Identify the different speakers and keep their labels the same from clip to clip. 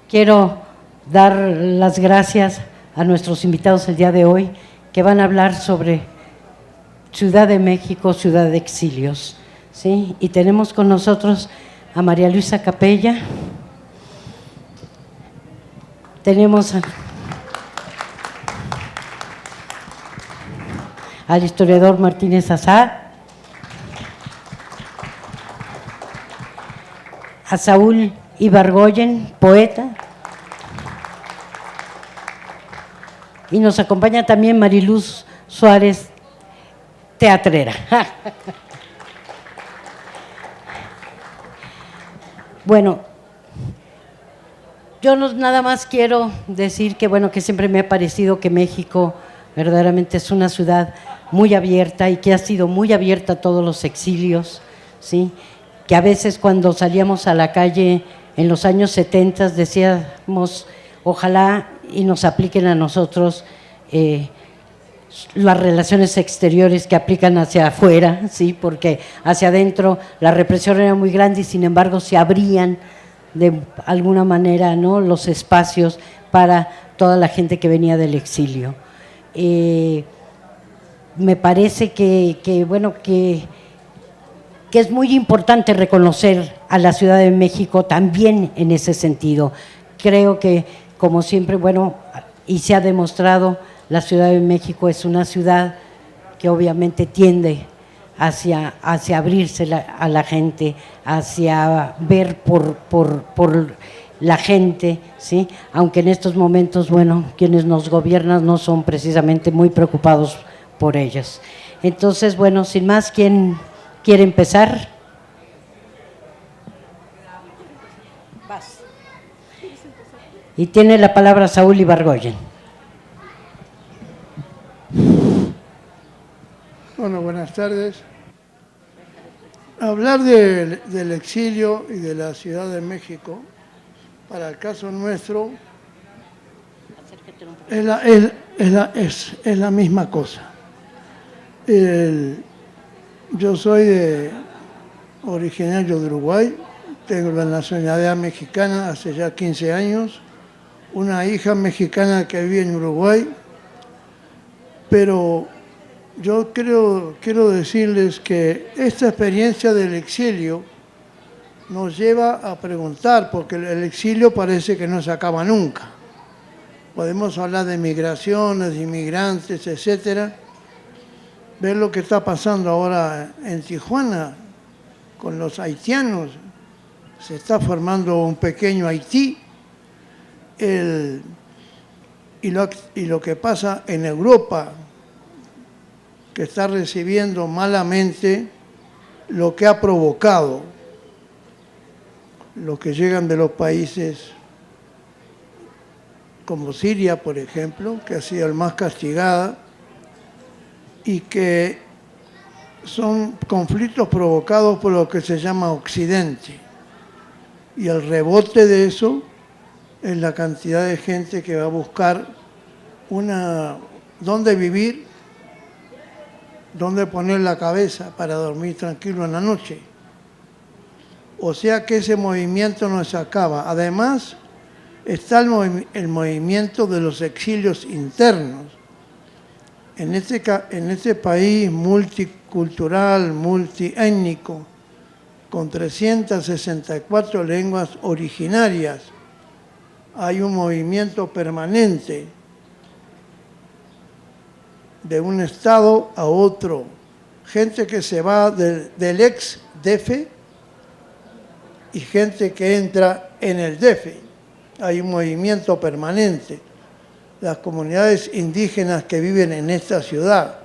Speaker 1: quiero dar las gracias a nuestros invitados el día de hoy, que van a hablar sobre Ciudad de México, ciudad de exilios, ¿sí? Y tenemos con nosotros a María Luisa Capella, tenemos al historiador Martínez Azar, a Saúl Ibargoyen, poeta, y nos acompaña también Mariluz Suárez, teatrera. Bueno, yo nada más quiero decir que, bueno, que siempre me ha parecido que México verdaderamente es una ciudad muy abierta y que ha sido muy abierta a todos los exilios, ¿sí? Que a veces cuando salíamos a la calle en los años 70 decíamos, ojalá y nos apliquen a nosotros las relaciones exteriores que aplican hacia afuera, ¿sí? Porque hacia adentro la represión era muy grande y sin embargo se abrían de alguna manera, ¿no?, los espacios para toda la gente que venía del exilio. Me parece bueno, que es muy importante reconocer a la Ciudad de México también en ese sentido. Creo que, como siempre, bueno, y se ha demostrado, la Ciudad de México es una ciudad que obviamente tiende hacia abrirse a la gente, hacia ver por la gente, ¿sí? Aunque en estos momentos, bueno, quienes nos gobiernan no son precisamente muy preocupados por ellos. Entonces, bueno, sin más, ¿quién quiere empezar? Vas. Y tiene la palabra Saúl Ibargoyen.
Speaker 2: Bueno, buenas tardes. Hablar del exilio y de la Ciudad de para el caso nuestro, es la misma cosa. Yo soy originario de Uruguay, tengo la nacionalidad mexicana hace ya 15 años, una hija mexicana que vive en Uruguay, pero yo quiero decirles que esta experiencia del exilio nos lleva a preguntar, porque el exilio parece que no se acaba nunca. Podemos hablar de migraciones, de inmigrantes, etcétera. Ver lo que está pasando ahora en Tijuana con los haitianos. Se está formando un pequeño Haití. Y lo que pasa en Europa, que está recibiendo malamente lo que ha provocado los que llegan de los países como Siria, por ejemplo, que ha sido el más castigada, y que son conflictos provocados por lo que se llama Occidente. Y el rebote de eso es la cantidad de gente que va a buscar dónde vivir, dónde poner la cabeza para dormir tranquilo en la noche. O sea que ese movimiento no se acaba. Además, está el movimiento de los exilios internos. En este país multicultural, multiétnico, con 364 lenguas originarias, hay un movimiento permanente de un estado a otro. Gente que se va del ex-DF y gente que entra en el DF. Hay un movimiento permanente. Las comunidades indígenas que viven en esta ciudad.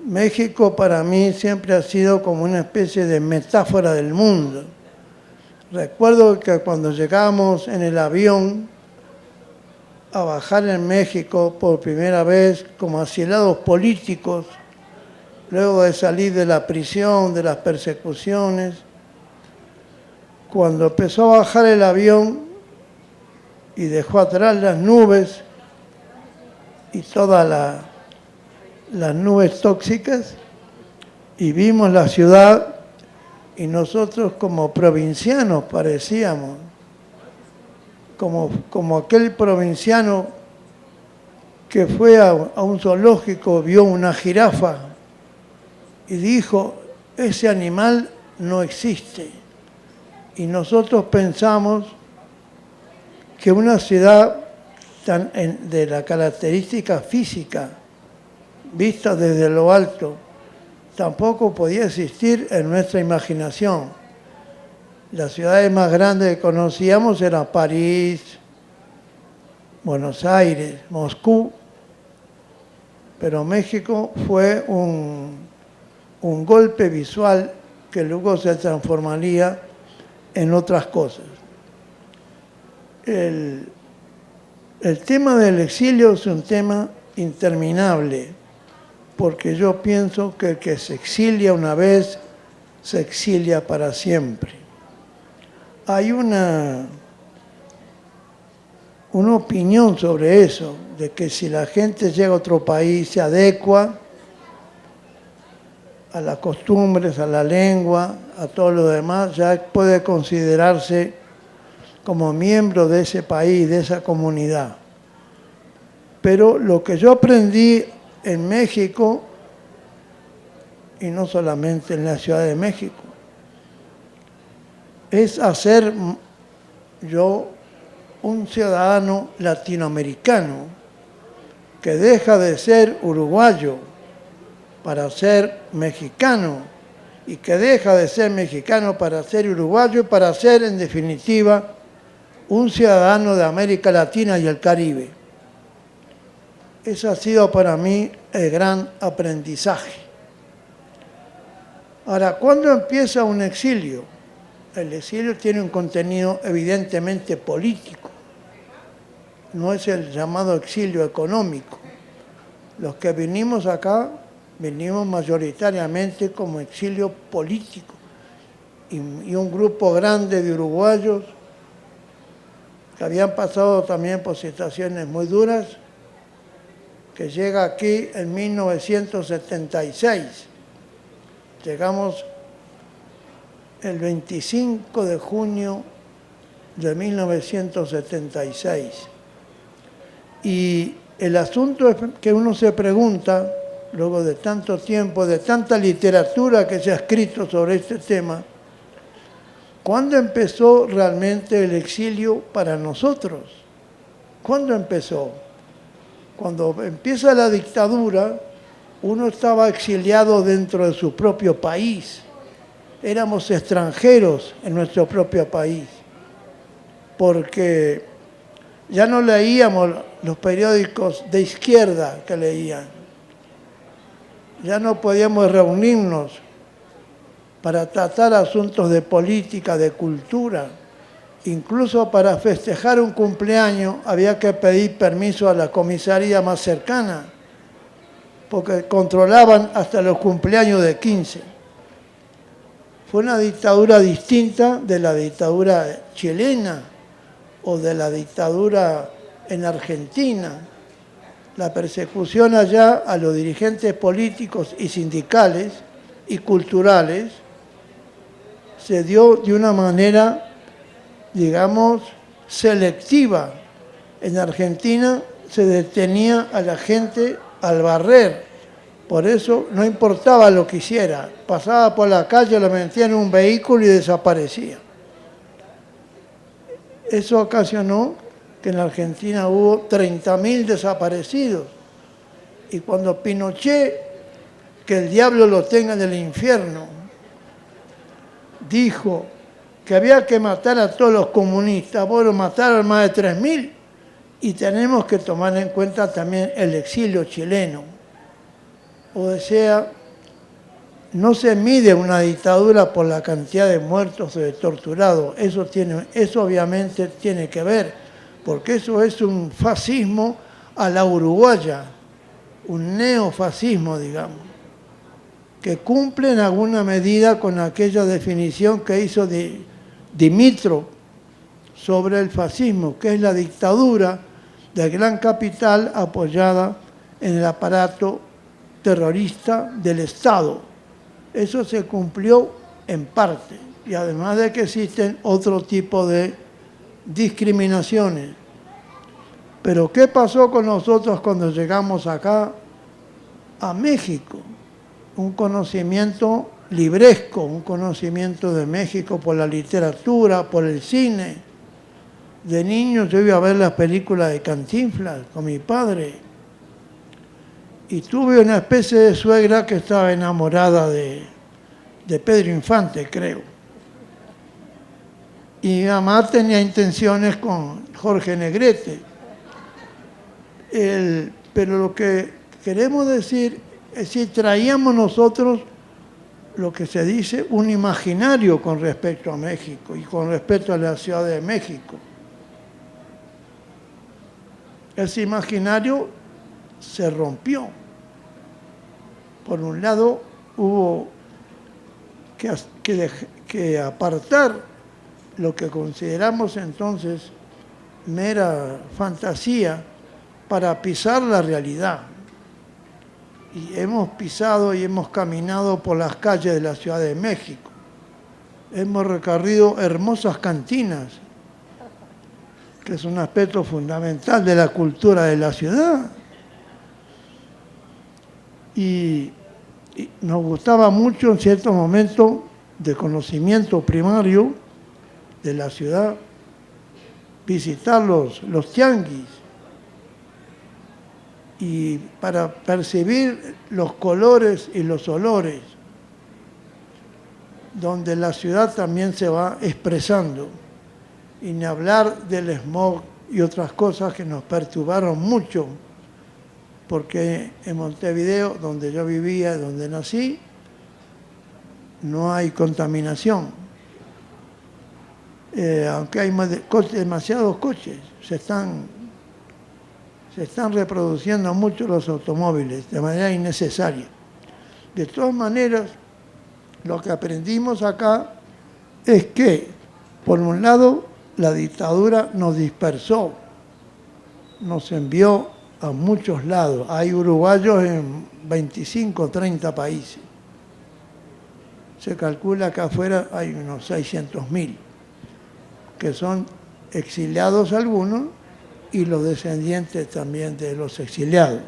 Speaker 2: México para mí siempre ha sido como una especie de metáfora del mundo. Recuerdo que cuando llegamos en el avión a bajar en México por primera vez como asilados políticos, luego de salir de la prisión, de las persecuciones, cuando empezó a bajar el avión y dejó atrás las nubes y todas las nubes tóxicas, y vimos la ciudad, y nosotros como provincianos parecíamos como aquel provinciano que fue a un zoológico, vio una jirafa y dijo, ese animal no existe. Y nosotros pensamos que una ciudad de la característica física, vista desde lo alto, tampoco podía existir en nuestra imaginación. Las ciudades más grandes que conocíamos eran París, Buenos Aires, Moscú, pero México fue un golpe visual que luego se transformaría en otras cosas. El tema del exilio es un tema interminable, porque yo pienso que el que se exilia una vez, se exilia para siempre. Hay una opinión sobre eso, de que si la gente llega a otro país, se adecua a las costumbres, a la lengua, a todo lo demás, ya puede considerarse como miembro de ese país, de esa comunidad. Pero lo que yo aprendí en México, y no solamente en la Ciudad de México, es hacer yo un ciudadano latinoamericano que deja de ser uruguayo para ser mexicano y que deja de ser mexicano para ser uruguayo y para ser, en definitiva, un ciudadano de América Latina y el Caribe. Ese ha sido para mí el gran aprendizaje. Ahora, ¿cuándo empieza un exilio? El exilio tiene un contenido evidentemente político. No es el llamado exilio económico. Los que vinimos acá, vinimos mayoritariamente como exilio político. Y un grupo grande de uruguayos que habían pasado también por situaciones muy duras, que llega aquí en 1976. Llegamos el 25 de junio de 1976. Y el asunto es que uno se pregunta, luego de tanto tiempo, de tanta literatura que se ha escrito sobre este tema, ¿cuándo empezó realmente el exilio para nosotros? ¿Cuándo empezó? Cuando empieza la dictadura, uno estaba exiliado dentro de su propio país. Éramos extranjeros en nuestro propio país, porque ya no leíamos los periódicos de izquierda que leían. Ya no podíamos reunirnos para tratar asuntos de política, de cultura. Incluso para festejar un cumpleaños había que pedir permiso a la comisaría más cercana, porque controlaban hasta los cumpleaños de 15. Fue una dictadura distinta de la dictadura chilena o de la dictadura en Argentina. La persecución allá a los dirigentes políticos y sindicales y culturales se dio de una manera, digamos, selectiva. En Argentina se detenía a la gente al barrer. Por eso no importaba lo que hiciera. Pasaba por la calle, lo metía en un vehículo y desaparecía. Eso ocasionó que en la Argentina hubo 30.000 desaparecidos. Y cuando Pinochet, que el diablo lo tenga en el infierno, dijo que había que matar a todos los comunistas, bueno, mataron más de 3.000, y tenemos que tomar en cuenta también el exilio chileno. O sea, no se mide una dictadura por la cantidad de muertos o de torturados. Eso obviamente tiene que ver, porque eso es un fascismo a la uruguaya, un neofascismo, digamos, que cumple en alguna medida con aquella definición que hizo Dimitrov sobre el fascismo, que es la dictadura del gran capital apoyada en el aparato terrorista del Estado. Eso se cumplió en parte, y además de que existen otro tipo de discriminaciones. Pero ¿qué pasó con nosotros cuando llegamos acá a México? Un conocimiento libresco, un conocimiento de México por la literatura, por el cine. De niño yo iba a ver las películas de Cantinflas con mi padre y tuve una especie de suegra que estaba enamorada de Pedro Infante, creo. Y mi mamá tenía intenciones con Jorge Negrete. Pero lo que queremos decir es si traíamos nosotros lo que se dice un imaginario con respecto a México y con respecto a la Ciudad de México. Ese imaginario se rompió. Por un lado, hubo que apartar lo que consideramos entonces mera fantasía para pisar la realidad. Y hemos pisado y hemos caminado por las calles de la Ciudad de México. Hemos recorrido hermosas cantinas, que es un aspecto fundamental de la cultura de la ciudad. Y nos gustaba mucho en ciertos momentos de conocimiento primario de la ciudad visitar los tianguis y para percibir los colores y los olores, donde la ciudad también se va expresando, y ni hablar del smog y otras cosas que nos perturbaron mucho, porque en Montevideo, donde yo vivía, donde nací, no hay contaminación. Aunque hay demasiados coches, se están reproduciendo mucho los automóviles de manera innecesaria. De todas maneras, lo que aprendimos acá es que, por un lado, la dictadura nos dispersó, nos envió a muchos lados. Hay uruguayos en 25 o 30 países. Se calcula que afuera hay unos 600.000, que son exiliados algunos y los descendientes también de los exiliados.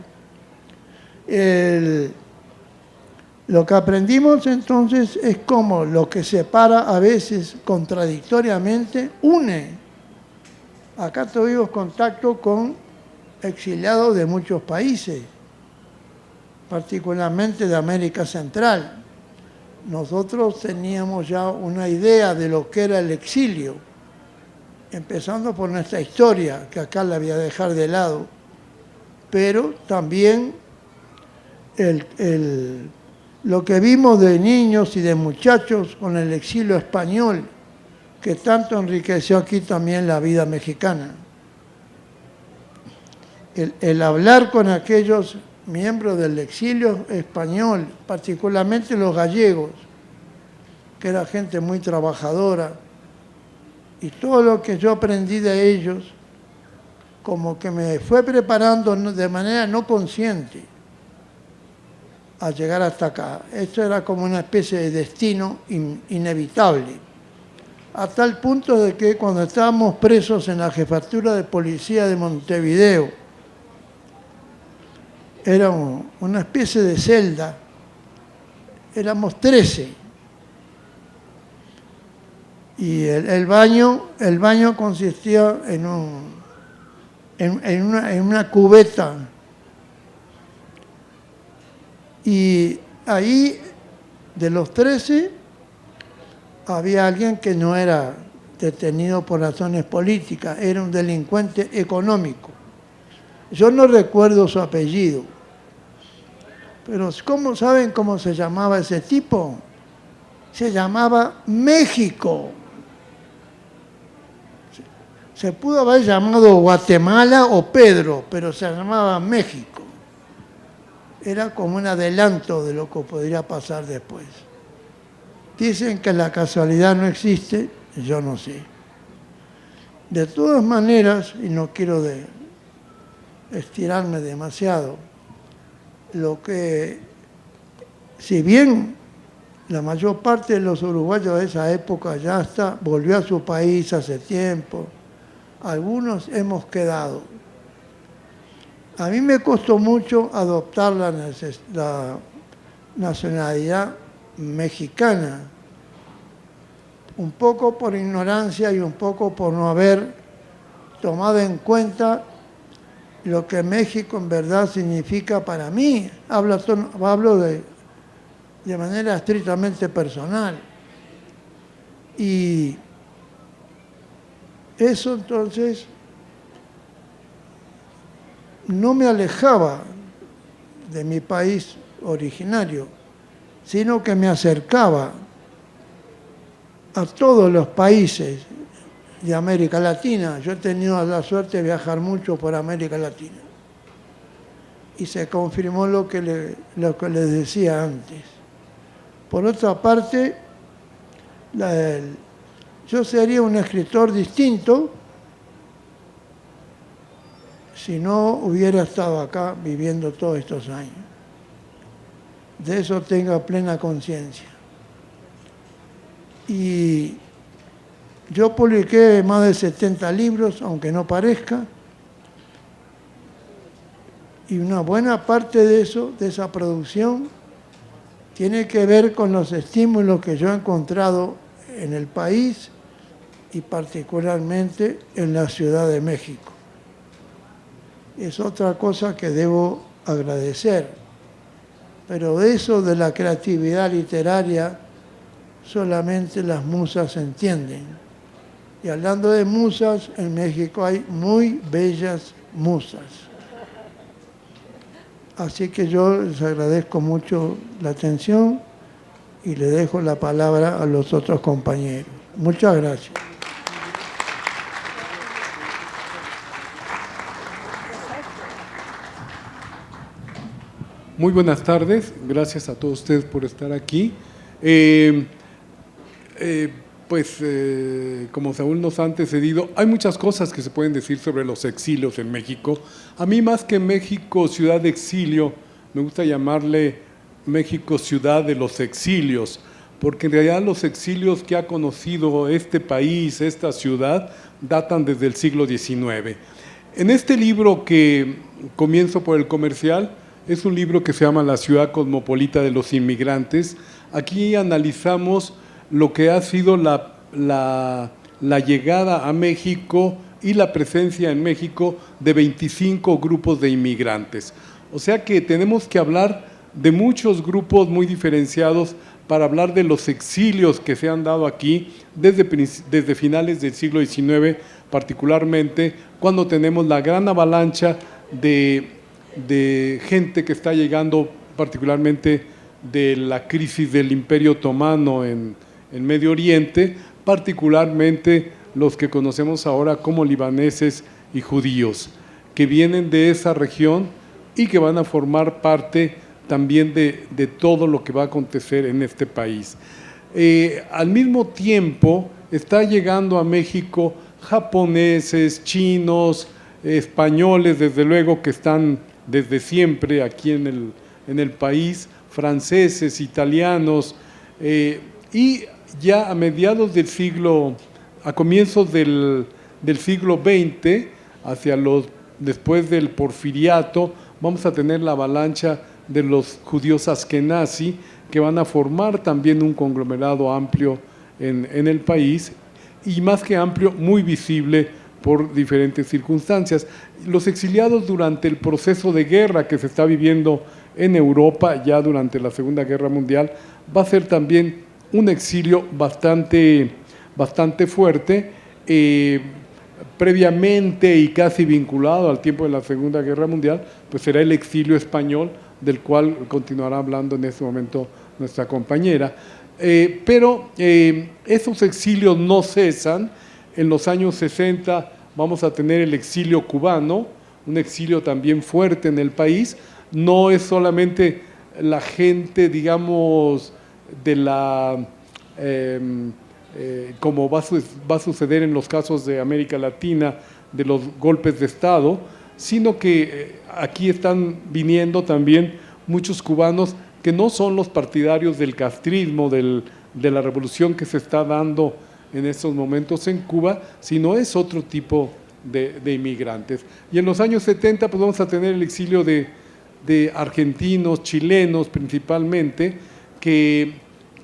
Speaker 2: Lo que aprendimos entonces es cómo lo que separa a veces contradictoriamente une. Acá tuvimos contacto con exiliados de muchos países, particularmente de América Central. Nosotros teníamos ya una idea de lo que era el exilio, empezando por nuestra historia, que acá la voy a dejar de lado, pero también lo que vimos de niños y de muchachos con el exilio español, que tanto enriqueció aquí también la vida mexicana. El hablar con aquellos miembros del exilio español, particularmente los gallegos, que era gente muy trabajadora, y todo lo que yo aprendí de ellos, como que me fue preparando de manera no consciente a llegar hasta acá. Esto era como una especie de destino inevitable, a tal punto de que cuando estábamos presos en la jefatura de policía de Montevideo, era una especie de celda, éramos 13, y el baño consistía en una cubeta, y ahí de los 13 había alguien que no era detenido por razones políticas, era un delincuente económico. Yo no recuerdo su apellido, pero ¿saben cómo se llamaba ese tipo? Se llamaba México. Se pudo haber llamado Guatemala o Pedro, pero se llamaba México. Era como un adelanto de lo que podría pasar después. Dicen que la casualidad no existe, yo no sé. De todas maneras, y no quiero estirarme demasiado, si bien la mayor parte de los uruguayos de esa época volvió a su país hace tiempo, algunos hemos quedado. A mí me costó mucho adoptar la nacionalidad mexicana, un poco por ignorancia y un poco por no haber tomado en cuenta lo que México en verdad significa para mí. Hablo de manera estrictamente personal. Y eso entonces no me alejaba de mi país originario, sino que me acercaba a todos los países de América Latina. Yo he tenido la suerte de viajar mucho por América Latina. Y se confirmó lo que les decía antes. Por otra parte, yo sería un escritor distinto si no hubiera estado acá viviendo todos estos años. De eso tenga plena conciencia. Y yo publiqué más de 70 libros, aunque no parezca, y una buena parte de eso, de esa producción, tiene que ver con los estímulos que yo he encontrado en el país y particularmente en la Ciudad de México. Es otra cosa que debo agradecer, pero eso de la creatividad literaria solamente las musas entienden. Y hablando de musas, en México hay muy bellas musas. Así que yo les agradezco mucho la atención y le dejo la palabra a los otros compañeros. Muchas gracias.
Speaker 3: Muy buenas tardes, gracias a todos ustedes por estar aquí. Como Saúl nos ha antecedido, hay muchas cosas que se pueden decir sobre los exilios en México. A mí, más que México ciudad de exilio, me gusta llamarle México ciudad de los exilios, porque en realidad los exilios que ha conocido este país, esta ciudad, datan desde el siglo XIX. En este libro que comienzo por el comercial, es un libro que se llama La ciudad cosmopolita de los inmigrantes. Aquí analizamos lo que ha sido la llegada a México y la presencia en México de 25 grupos de inmigrantes. O sea que tenemos que hablar de muchos grupos muy diferenciados para hablar de los exilios que se han dado aquí desde finales del siglo XIX, particularmente cuando tenemos la gran avalancha de gente que está llegando, particularmente de la crisis del Imperio Otomano en Medio Oriente, particularmente los que conocemos ahora como libaneses y judíos, que vienen de esa región y que van a formar parte también de todo lo que va a acontecer en este país. Al mismo tiempo, está llegando a México japoneses, chinos, españoles, desde luego, que están desde siempre aquí en el país, franceses, italianos, y ya a comienzos del siglo XX, después del Porfiriato, vamos a tener la avalancha de los judíos askenazí, que van a formar también un conglomerado amplio en el país, y más que amplio, muy visible por diferentes circunstancias. Los exiliados durante el proceso de guerra que se está viviendo en Europa, ya durante la Segunda Guerra Mundial, va a ser también un exilio bastante fuerte, previamente y casi vinculado al tiempo de la Segunda Guerra Mundial, pues será el exilio español, del cual continuará hablando en este momento nuestra compañera. Pero esos exilios no cesan. En los años 60 vamos a tener el exilio cubano, un exilio también fuerte en el país. No es solamente la gente, digamos, como va a suceder en los casos de América Latina, de los golpes de Estado, sino que aquí están viniendo también muchos cubanos que no son los partidarios del castrismo, de la revolución que se está dando en estos momentos en Cuba, sino es otro tipo de inmigrantes. Y en los años 70 pues vamos a tener el exilio de argentinos, chilenos principalmente, que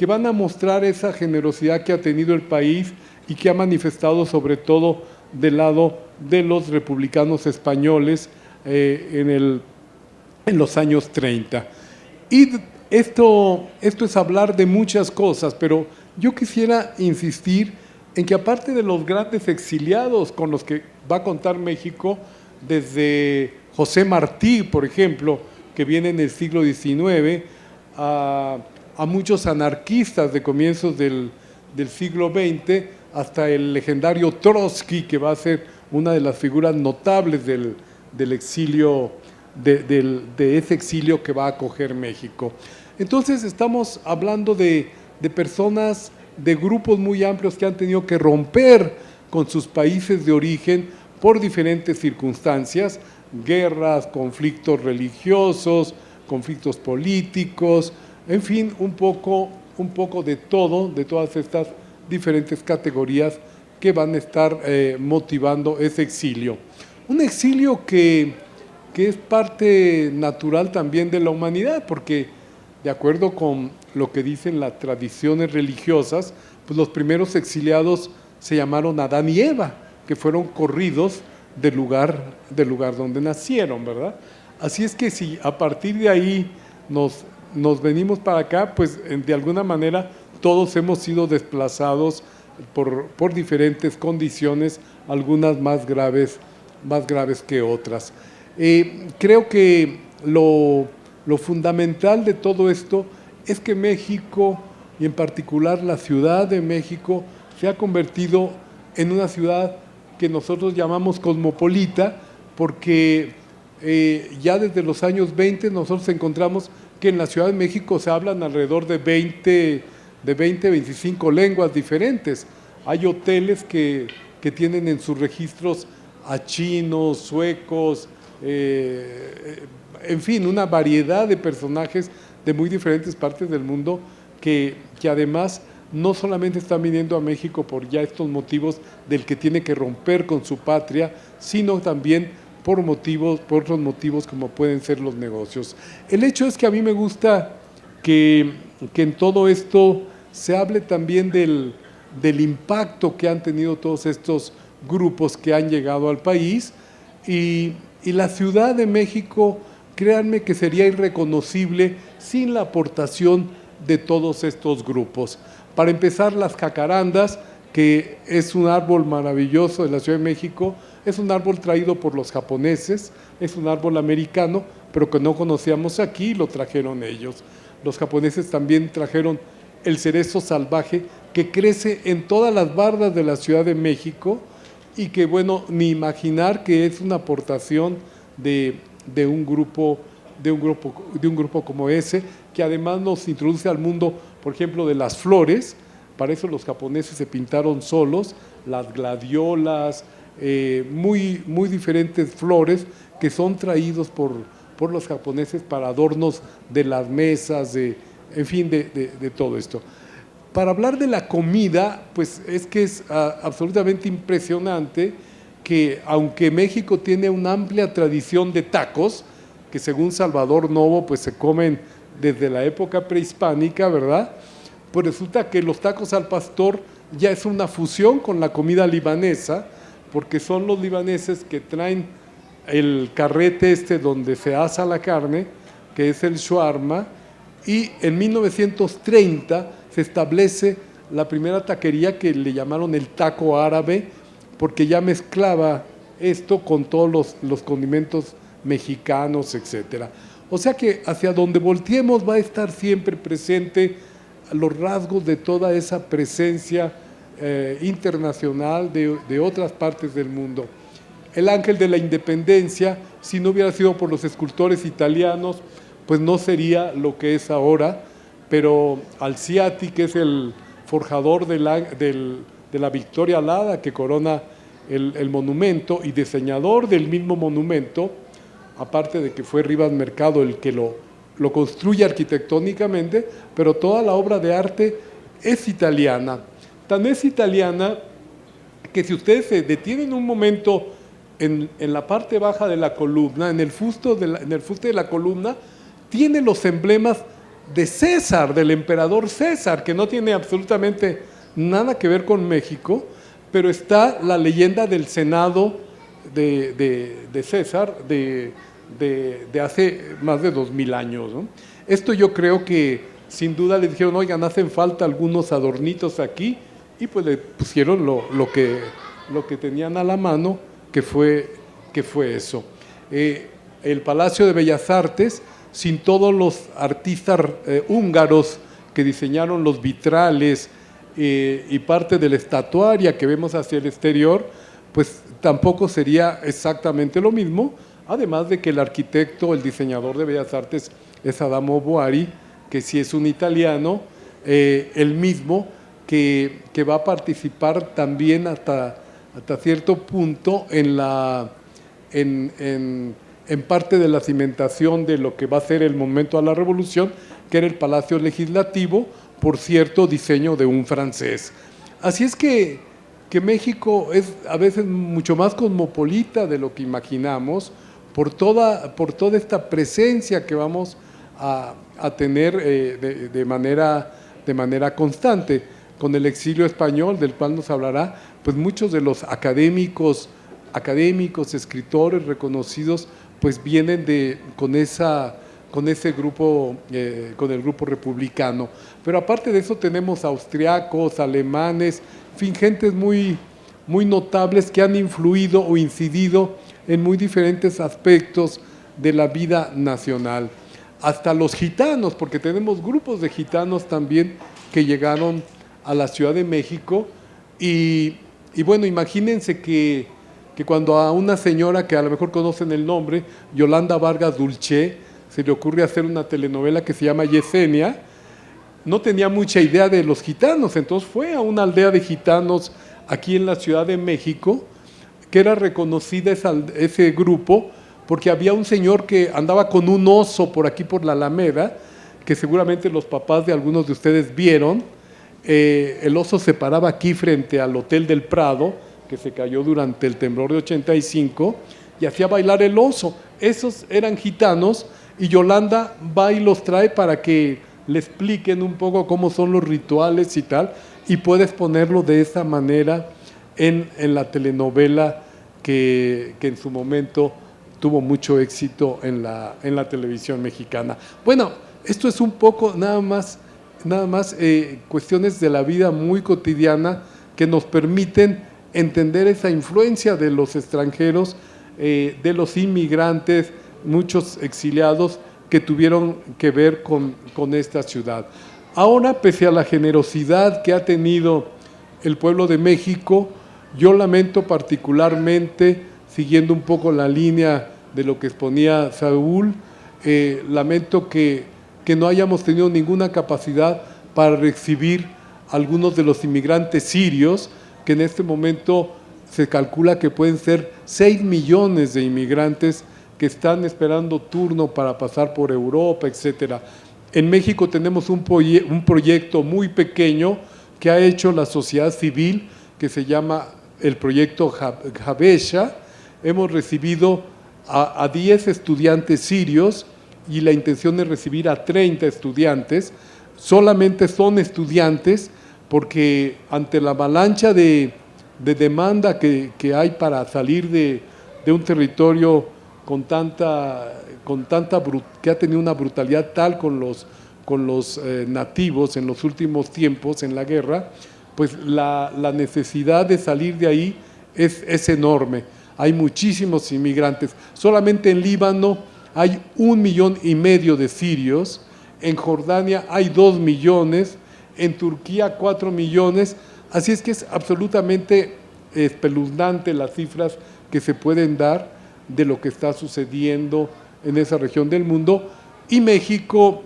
Speaker 3: van a mostrar esa generosidad que ha tenido el país y que ha manifestado sobre todo del lado de los republicanos españoles en los años 30. Y esto es hablar de muchas cosas, pero yo quisiera insistir en que aparte de los grandes exiliados con los que va a contar México, desde José Martí, por ejemplo, que viene en el siglo XIX, a muchos anarquistas de comienzos del siglo XX, hasta el legendario Trotsky, que va a ser una de las figuras notables del exilio, de ese exilio que va a acoger México. Entonces estamos hablando de personas, de grupos muy amplios que han tenido que romper con sus países de origen por diferentes circunstancias, guerras, conflictos religiosos, conflictos políticos, en fin, un poco de todo, de todas estas diferentes categorías que van a estar motivando ese exilio. Un exilio que es parte natural también de la humanidad, porque de acuerdo con lo que dicen las tradiciones religiosas, pues los primeros exiliados se llamaron Adán y Eva, que fueron corridos del lugar donde nacieron, ¿verdad? Así es que si a partir de ahí nos venimos para acá, pues de alguna manera todos hemos sido desplazados por diferentes condiciones, algunas más graves que otras. Creo que lo fundamental de todo esto es que México, y en particular la Ciudad de México, se ha convertido en una ciudad que nosotros llamamos cosmopolita, porque ya desde los años 20 nosotros encontramos que en la Ciudad de México se hablan alrededor de 25 lenguas diferentes. Hay hoteles que tienen en sus registros a chinos, suecos, en fin, una variedad de personajes de muy diferentes partes del mundo que además no solamente están viniendo a México por ya estos motivos del que tiene que romper con su patria, sino también por otros motivos como pueden ser los negocios. El hecho es que a mí me gusta que en todo esto se hable también del impacto que han tenido todos estos grupos que han llegado al país, y la Ciudad de México, créanme que sería irreconocible sin la aportación de todos estos grupos. Para empezar, las jacarandas, que es un árbol maravilloso de la Ciudad de México, es un árbol traído por los japoneses, es un árbol americano, pero que no conocíamos aquí y lo trajeron ellos. Los japoneses también trajeron el cerezo salvaje, que crece en todas las bardas de la Ciudad de México, y que, bueno, ni imaginar que es una aportación de un grupo como ese, que además nos introduce al mundo, por ejemplo, de las flores. Para eso los japoneses se pintaron solos, las gladiolas, muy diferentes flores que son traídos por los japoneses para adornos de las mesas, en fin, de todo esto. Para hablar de la comida, pues es que es absolutamente impresionante que, aunque México tiene una amplia tradición de tacos, que según Salvador Novo pues se comen desde la época prehispánica, ¿verdad? Pues resulta que los tacos al pastor ya es una fusión con la comida libanesa, porque son los libaneses que traen el carrete donde se asa la carne, que es el shawarma, y en 1930 se establece la primera taquería que le llamaron el taco árabe, porque ya mezclaba esto con todos los condimentos mexicanos, etcétera. O sea que hacia donde volteemos va a estar siempre presente los rasgos de toda esa presencia internacional de otras partes del mundo. El Ángel de la Independencia, si no hubiera sido por los escultores italianos, pues no sería lo que es ahora, pero Alciati, que es el forjador de la Victoria Alada que corona el monumento y diseñador del mismo monumento, aparte de que fue Rivas Mercado el que lo construye arquitectónicamente, pero toda la obra de arte es italiana. Tan es italiana que si ustedes se detienen un momento en la parte baja de la columna, en el fuste de la columna, tiene los emblemas de César, del emperador César, que no tiene absolutamente nada que ver con México, pero está la leyenda del Senado de César de hace más de 2000 años, ¿no? Esto yo creo que sin duda le dijeron, oigan, hacen falta algunos adornitos aquí, y pues le pusieron lo que tenían a la mano, que fue eso. El Palacio de Bellas Artes, sin todos los artistas húngaros que diseñaron los vitrales y parte de la estatuaria que vemos hacia el exterior, pues tampoco sería exactamente lo mismo, además de que el arquitecto, el diseñador de Bellas Artes es Adamo Boari, que sí es un italiano, el mismo, que va a participar también hasta cierto punto en parte de la cimentación de lo que va a ser el momento de la Revolución, que era el Palacio Legislativo, por cierto, diseño de un francés. Así es que México es a veces mucho más cosmopolita de lo que imaginamos, por toda esta presencia que vamos a tener de manera constante. Con el exilio español, del cual nos hablará, pues muchos de los académicos, escritores reconocidos, pues vienen con ese grupo, con el grupo republicano. Pero aparte de eso tenemos austriacos, alemanes, en fin, gentes muy notables que han influido o incidido en muy diferentes aspectos de la vida nacional. Hasta los gitanos, porque tenemos grupos de gitanos también que llegaron a la Ciudad de México, y bueno, imagínense que cuando a una señora que a lo mejor conocen el nombre, Yolanda Vargas Dulce, se le ocurre hacer una telenovela que se llama Yesenia, no tenía mucha idea de los gitanos, entonces fue a una aldea de gitanos aquí en la Ciudad de México, que era reconocida ese grupo, porque había un señor que andaba con un oso por aquí por la Alameda, que seguramente los papás de algunos de ustedes vieron. El oso se paraba aquí frente al Hotel del Prado, que se cayó durante el temblor de 85, y hacía bailar el oso. Esos eran gitanos, y Yolanda va y los trae para que le expliquen un poco cómo son los rituales y tal, y puedes ponerlo de esa manera en la telenovela que en su momento tuvo mucho éxito en la televisión mexicana. Bueno, esto es un poco nada más cuestiones de la vida muy cotidiana que nos permiten entender esa influencia de los extranjeros, de los inmigrantes, muchos exiliados que tuvieron que ver con esta ciudad. Ahora, pese a la generosidad que ha tenido el pueblo de México, yo lamento particularmente, siguiendo un poco la línea de lo que exponía Saúl, lamento que no hayamos tenido ninguna capacidad para recibir algunos de los inmigrantes sirios, que en este momento se calcula que pueden ser 6 millones de inmigrantes que están esperando turno para pasar por Europa, etcétera. En México tenemos un proyecto muy pequeño que ha hecho la sociedad civil, que se llama el proyecto Habesha. Hemos recibido a 10 estudiantes sirios, y la intención es recibir a 30 estudiantes. Solamente son estudiantes porque ante la avalancha de demanda que hay para salir de un territorio que ha tenido una brutalidad tal con los nativos en los últimos tiempos en la guerra, pues la necesidad de salir de ahí es enorme. Hay muchísimos inmigrantes. Solamente en Líbano hay 1,5 millones de sirios, en Jordania hay 2 millones, en Turquía 4 millones, así es que es absolutamente espeluznante las cifras que se pueden dar de lo que está sucediendo en esa región del mundo. Y México,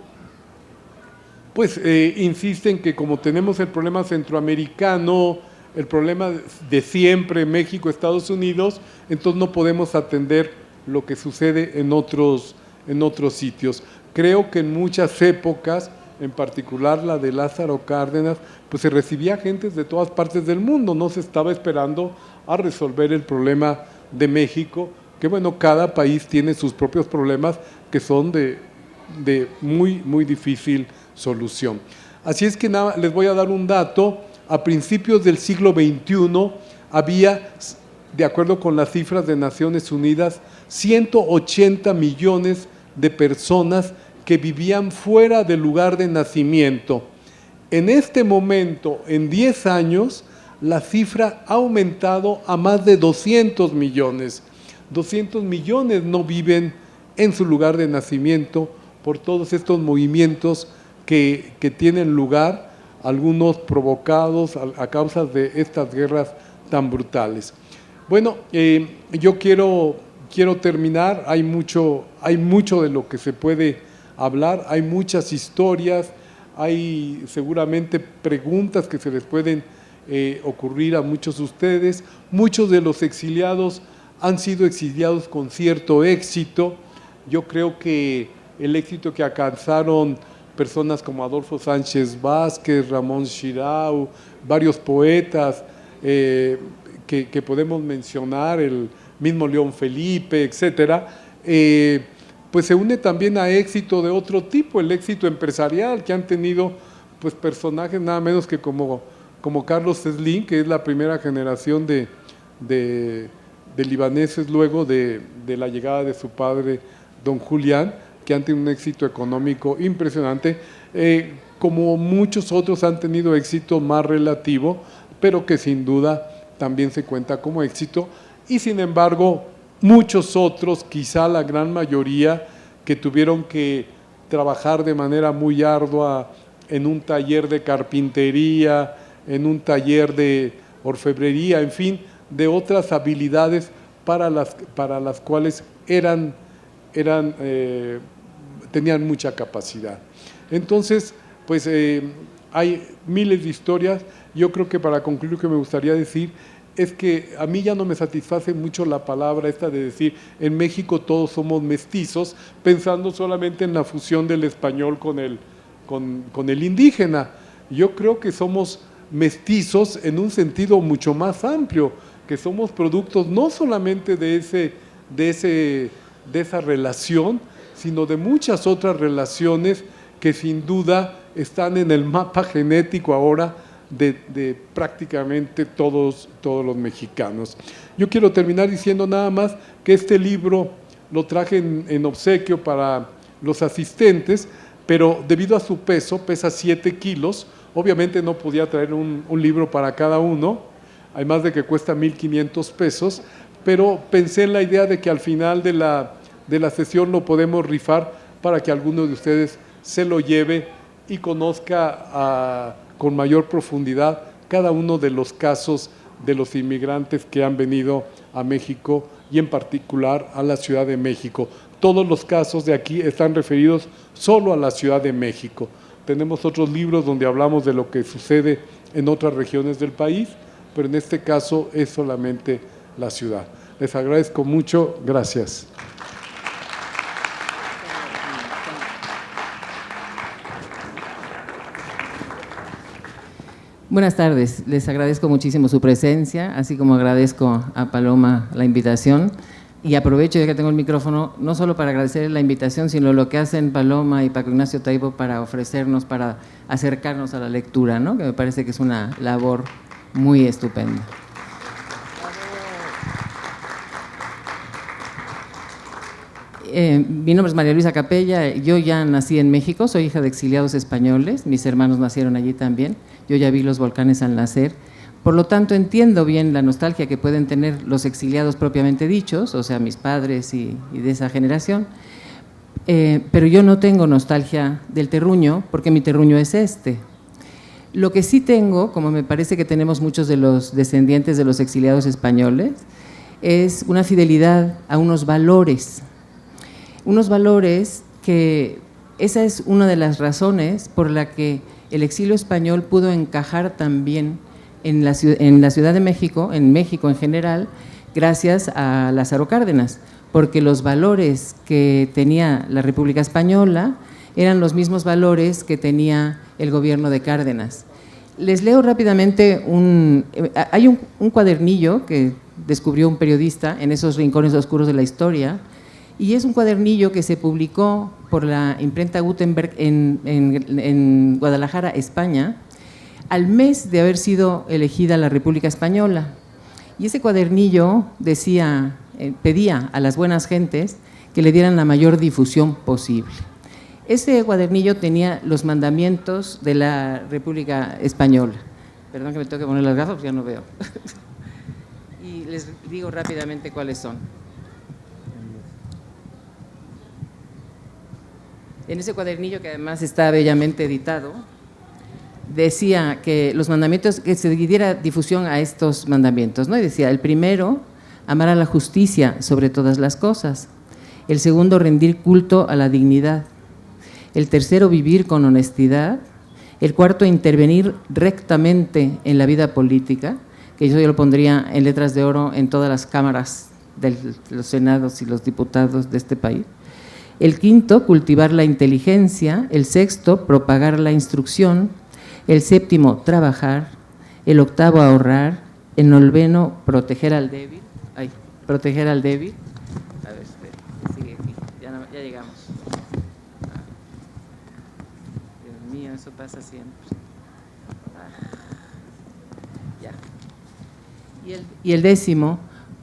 Speaker 3: pues insiste en que como tenemos el problema centroamericano, el problema de siempre, México, Estados Unidos, entonces no podemos atender lo que sucede en otros sitios. Creo que en muchas épocas, en particular la de Lázaro Cárdenas, pues se recibía gentes de todas partes del mundo, no se estaba esperando a resolver el problema de México, que bueno, cada país tiene sus propios problemas que son de muy, muy difícil solución. Así es que nada, les voy a dar un dato. A principios del siglo XXI había, de acuerdo con las cifras de Naciones Unidas, 180 millones de personas que vivían fuera del lugar de nacimiento. En este momento, en 10 años, la cifra ha aumentado a más de 200 millones. 200 millones no viven en su lugar de nacimiento por todos estos movimientos que tienen lugar, algunos provocados a causa de estas guerras tan brutales. Bueno, yo quiero terminar. Hay mucho de lo que se puede hablar, hay muchas historias, hay seguramente preguntas que se les pueden ocurrir a muchos de ustedes. Muchos de los exiliados han sido exiliados con cierto éxito. Yo creo que el éxito que alcanzaron personas como Adolfo Sánchez Vázquez, Ramón Xirau, varios poetas que podemos mencionar, el mismo León Felipe, etcétera, pues se une también a éxito de otro tipo, el éxito empresarial que han tenido pues personajes nada menos que como Carlos Slim, que es la primera generación de libaneses luego de la llegada de su padre, don Julián, que han tenido un éxito económico impresionante, como muchos otros han tenido éxito más relativo, pero que sin duda también se cuenta como éxito, y sin embargo muchos otros, quizá la gran mayoría, que tuvieron que trabajar de manera muy ardua en un taller de carpintería, en un taller de orfebrería, en fin, de otras habilidades para las cuales tenían mucha capacidad. Entonces, pues hay miles de historias. Yo creo que para concluir lo que me gustaría decir es que a mí ya no me satisface mucho la palabra esta de decir en México todos somos mestizos, pensando solamente en la fusión del español con el indígena. Yo creo que somos mestizos en un sentido mucho más amplio, que somos productos no solamente de esa relación, sino de muchas otras relaciones que sin duda están en el mapa genético ahora de prácticamente todos los mexicanos. Yo quiero terminar diciendo nada más que este libro lo traje en obsequio para los asistentes, pero debido a su peso, pesa 7 kilos, obviamente no podía traer un libro para cada uno, además de que cuesta 1,500 pesos, pero pensé en la idea de que al final de la sesión lo podemos rifar para que alguno de ustedes se lo lleve y conozca con mayor profundidad cada uno de los casos de los inmigrantes que han venido a México y en particular a la Ciudad de México. Todos los casos de aquí están referidos solo a la Ciudad de México. Tenemos otros libros donde hablamos de lo que sucede en otras regiones del país, pero en este caso es solamente la ciudad. Les agradezco mucho. Gracias.
Speaker 4: Buenas tardes, les agradezco muchísimo su presencia, así como agradezco a Paloma la invitación, y aprovecho ya que tengo el micrófono, no solo para agradecer la invitación, sino lo que hacen Paloma y Paco Ignacio Taibo para ofrecernos, para acercarnos a la lectura, ¿no? Que me parece que es una labor muy estupenda. Mi nombre es María Luisa Capella, yo ya nací en México, soy hija de exiliados españoles, mis hermanos nacieron allí también, yo ya vi los volcanes al nacer, por lo tanto entiendo bien la nostalgia que pueden tener los exiliados propiamente dichos, o sea, mis padres y de esa generación, pero yo no tengo nostalgia del terruño, porque mi terruño es este. Lo que sí tengo, como me parece que tenemos muchos de los descendientes de los exiliados españoles, es una fidelidad a unos valores que esa es una de las razones por la que el exilio español pudo encajar también en la Ciudad de México, en México en general, gracias a Lázaro Cárdenas, porque los valores que tenía la República Española eran los mismos valores que tenía el gobierno de Cárdenas. Les leo rápidamente hay un cuadernillo que descubrió un periodista en esos rincones oscuros de la historia, y es un cuadernillo que se publicó por la imprenta Gutenberg en Guadalajara, España, al mes de haber sido elegida la República Española. Y ese cuadernillo decía, pedía a las buenas gentes que le dieran la mayor difusión posible. Ese cuadernillo tenía los mandamientos de la República Española. Perdón que me tengo que poner las gafas porque ya no veo. Y les digo rápidamente cuáles son. En ese cuadernillo, que además está bellamente editado, decía que los mandamientos, que se diera difusión a estos mandamientos, ¿no? Y decía, el primero, amar a la justicia sobre todas las cosas. El segundo, rendir culto a la dignidad. El tercero, vivir con honestidad. El cuarto, intervenir rectamente en la vida política, que yo lo pondría en letras de oro en todas las cámaras de los senados y los diputados de este país. El quinto, cultivar la inteligencia. El sexto, propagar la instrucción. El séptimo, trabajar. El octavo, ahorrar. El noveno, proteger al débil. Proteger al débil. A ver, espera, sigue aquí, ya llegamos. Dios mío, eso pasa siempre. Ya. Y el décimo,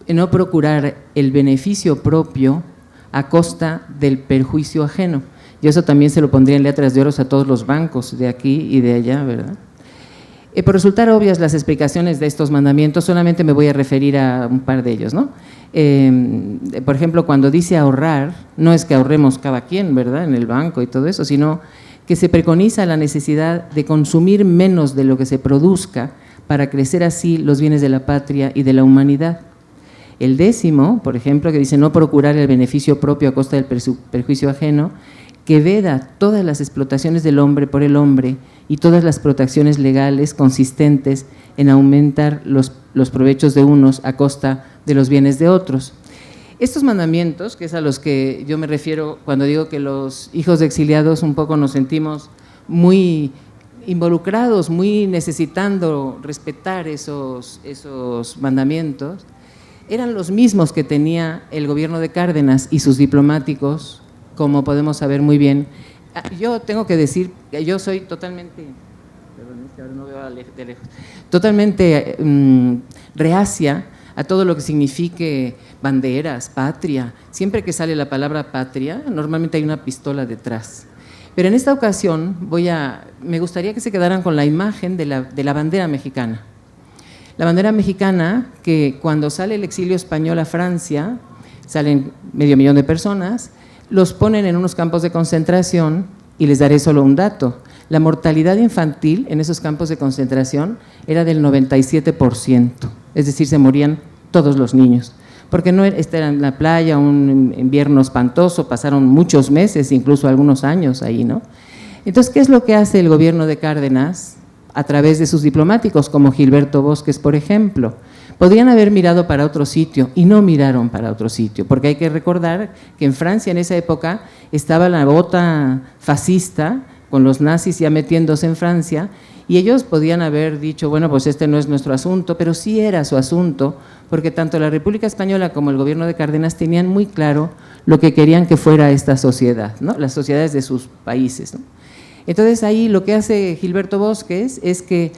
Speaker 4: no procurar el beneficio propio a costa del perjuicio ajeno. Y eso también se lo pondría en letras de oro a todos los bancos de aquí y de allá, ¿verdad? Por resultar obvias las explicaciones de estos mandamientos, solamente me voy a referir a un par de ellos, ¿no? Por ejemplo, cuando dice ahorrar, no es que ahorremos cada quien, ¿verdad?, en el banco y todo eso, sino que se preconiza la necesidad de consumir menos de lo que se produzca para crecer así los bienes de la patria y de la humanidad. El décimo, por ejemplo, que dice no procurar el beneficio propio a costa del perjuicio ajeno, que veda todas las explotaciones del hombre por el hombre y todas las protecciones legales consistentes en aumentar los provechos de unos a costa de los bienes de otros. Estos mandamientos, que es a los que yo me refiero cuando digo que los hijos de exiliados un poco nos sentimos muy involucrados, muy necesitando respetar esos mandamientos, eran los mismos que tenía el gobierno de Cárdenas y sus diplomáticos, como podemos saber muy bien. Yo tengo que decir que yo soy totalmente, perdón, es que ahora no veo de lejos, totalmente reacia a todo lo que signifique banderas, patria. Siempre que sale la palabra patria, normalmente hay una pistola detrás. Pero en esta ocasión me gustaría que se quedaran con la imagen de la bandera mexicana. La bandera mexicana, que cuando sale el exilio español a Francia, salen 500,000 de personas, los ponen en unos campos de concentración, y les daré solo un dato. La mortalidad infantil en esos campos de concentración era del 97%, es decir, se morían todos los niños, porque no era en la playa, un invierno espantoso, pasaron muchos meses, incluso algunos años ahí, ¿no? Entonces, ¿qué es lo que hace el gobierno de Cárdenas a través de sus diplomáticos, como Gilberto Bosques, por ejemplo? Podrían haber mirado para otro sitio y no miraron para otro sitio, porque hay que recordar que en Francia en esa época estaba la bota fascista, con los nazis ya metiéndose en Francia, y ellos podían haber dicho, bueno, pues este no es nuestro asunto, pero sí era su asunto, porque tanto la República Española como el gobierno de Cárdenas tenían muy claro lo que querían que fuera esta sociedad, ¿no?, las sociedades de sus países, ¿no? Entonces ahí lo que hace Gilberto Bosques es que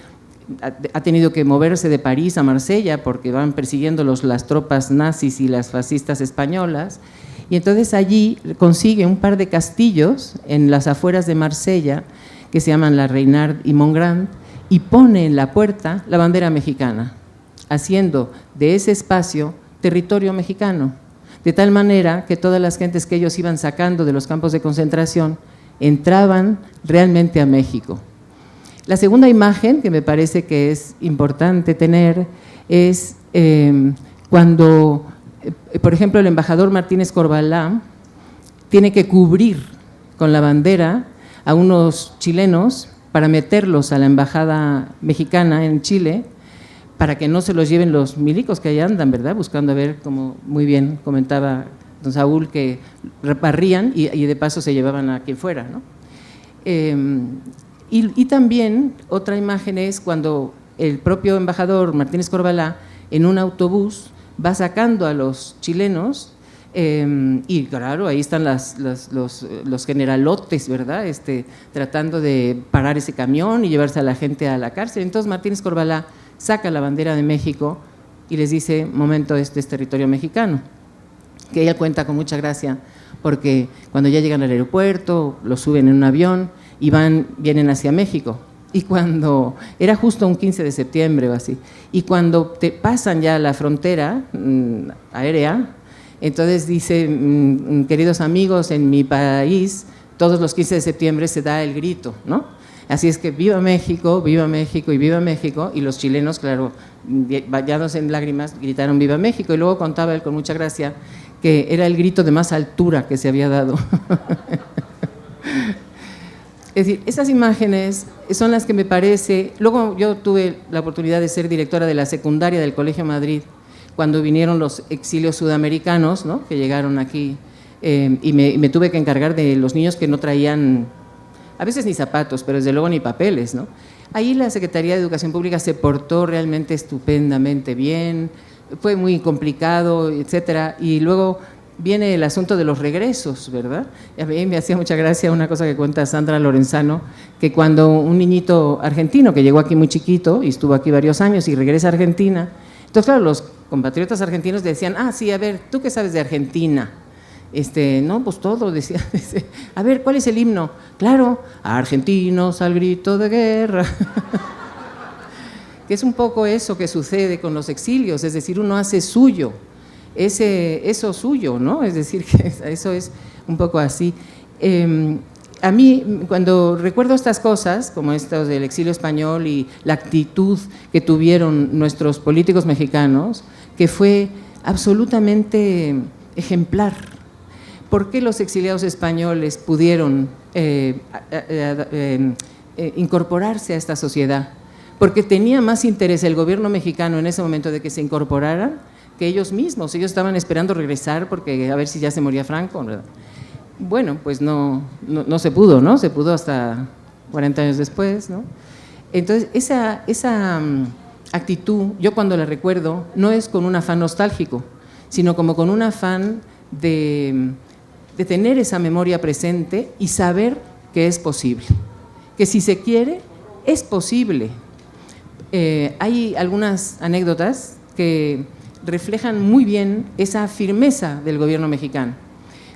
Speaker 4: ha tenido que moverse de París a Marsella porque van persiguiéndolos las tropas nazis y las fascistas españolas, y entonces allí consigue un par de castillos en las afueras de Marsella que se llaman la Reynard y Montgrand, y pone en la puerta la bandera mexicana, haciendo de ese espacio territorio mexicano, de tal manera que todas las gentes que ellos iban sacando de los campos de concentración entraban realmente a México. La segunda imagen que me parece que es importante tener es cuando, por ejemplo, el embajador Martínez Corbalá tiene que cubrir con la bandera a unos chilenos para meterlos a la embajada mexicana en Chile, para que no se los lleven los milicos que ahí andan, ¿verdad?, buscando a ver, como muy bien comentaba don Saúl, que barrían y de paso se llevaban a quien fuera, ¿no? Y también otra imagen es cuando el propio embajador Martínez Corbalá en un autobús va sacando a los chilenos. Y claro, ahí están los generalotes, ¿verdad? Tratando de parar ese camión y llevarse a la gente a la cárcel. Entonces Martínez Corvalá saca la bandera de México y les dice, momento, este es territorio mexicano. Que ella cuenta con mucha gracia, porque cuando ya llegan al aeropuerto, los suben en un avión y vienen hacia México. Y cuando, era justo un 15 de septiembre o así, y cuando te pasan ya la frontera aérea, entonces dice, queridos amigos, en mi país, todos los 15 de septiembre se da el grito, ¿no? Así es que viva México y viva México, y los chilenos, claro, bañados en lágrimas, gritaron viva México, y luego contaba él con mucha gracia que era el grito de más altura que se había dado. Es decir, esas imágenes son las que me parece. Luego yo tuve la oportunidad de ser directora de la secundaria del Colegio Madrid cuando vinieron los exilios sudamericanos, ¿no? Que llegaron aquí, y me tuve que encargar de los niños que no traían, a veces ni zapatos, pero desde luego ni papeles, ¿no? Ahí la Secretaría de Educación Pública se portó realmente estupendamente bien, fue muy complicado, etcétera, y luego viene el asunto de los regresos, ¿verdad? A mí me hacía mucha gracia una cosa que cuenta Sandra Lorenzano, que cuando un niñito argentino que llegó aquí muy chiquito y estuvo aquí varios años y regresa a Argentina, entonces claro, los compatriotas argentinos decían, sí, a ver, ¿tú qué sabes de Argentina? No, pues todo, decía, a ver, ¿cuál es el himno? Claro, argentinos al grito de guerra. Que es un poco eso que sucede con los exilios, es decir, uno hace suyo eso suyo, ¿no? Es decir, que eso es un poco así. A mí, cuando recuerdo estas cosas, como estas del exilio español y la actitud que tuvieron nuestros políticos mexicanos, que fue absolutamente ejemplar. ¿Por qué los exiliados españoles pudieron incorporarse a esta sociedad? Porque tenía más interés el gobierno mexicano en ese momento de que se incorporaran que ellos mismos. Ellos estaban esperando regresar porque a ver si ya se moría Franco, ¿verdad? Bueno, pues no se pudo, ¿no? Se pudo hasta 40 años después, ¿no? Entonces, esa actitud, yo cuando la recuerdo, no es con un afán nostálgico, sino como con un afán de tener esa memoria presente y saber que es posible. Que si se quiere, es posible. Hay algunas anécdotas que reflejan muy bien esa firmeza del gobierno mexicano.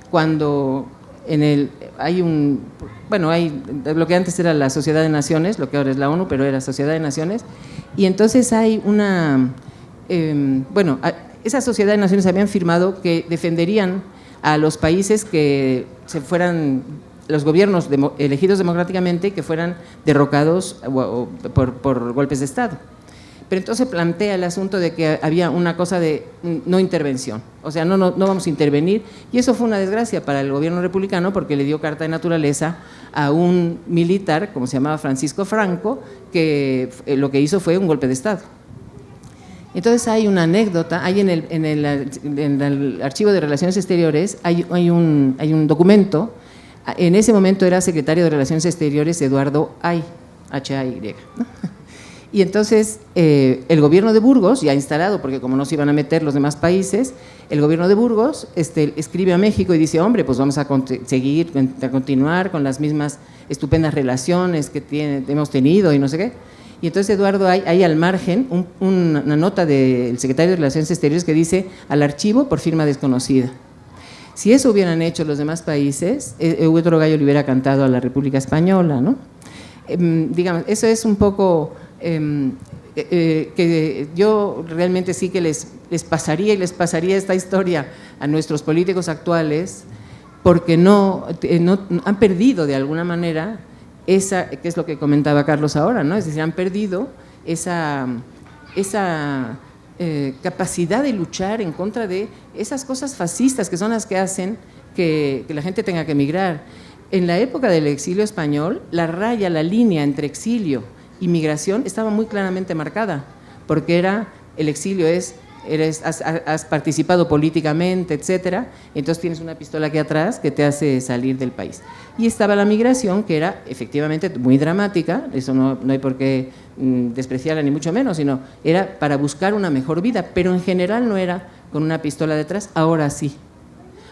Speaker 4: Cuando hay lo que antes era la Sociedad de Naciones, lo que ahora es la ONU, pero era Sociedad de Naciones, y entonces hay esa Sociedad de Naciones habían firmado que defenderían a los países que se fueran, los gobiernos elegidos democráticamente, que fueran derrocados por golpes de Estado. Pero entonces plantea el asunto de que había una cosa de no intervención, o sea, no vamos a intervenir, y eso fue una desgracia para el gobierno republicano porque le dio carta de naturaleza a un militar, como se llamaba Francisco Franco, que lo que hizo fue un golpe de Estado. Entonces hay una anécdota, hay en el Archivo de Relaciones Exteriores, hay un documento. En ese momento era secretario de Relaciones Exteriores Eduardo Hay, H-A-Y, ¿no? Y entonces el gobierno de Burgos, ya instalado, porque como no se iban a meter los demás países, el gobierno de Burgos escribe a México y dice, hombre, pues vamos a continuar con las mismas estupendas relaciones que hemos tenido y no sé qué. Y entonces Eduardo hay al margen una nota del secretario de Relaciones Exteriores que dice, al archivo por firma desconocida. Si eso hubieran hecho los demás países, otro gallo le hubiera cantado a la República Española, ¿no? Digamos, eso es un poco que yo realmente sí que les pasaría esta historia a nuestros políticos actuales, porque no han perdido de alguna manera esa, que es lo que comentaba Carlos ahora, ¿no? Es decir, han perdido esa capacidad de luchar en contra de esas cosas fascistas que son las que hacen que la gente tenga que emigrar. En la época del exilio español, la línea entre exilio y migración estaba muy claramente marcada, porque el exilio es has participado políticamente, etcétera, entonces tienes una pistola aquí atrás que te hace salir del país. Y estaba la migración, que era efectivamente muy dramática, eso no hay por qué despreciarla ni mucho menos, sino era para buscar una mejor vida, pero en general no era con una pistola detrás, ahora sí.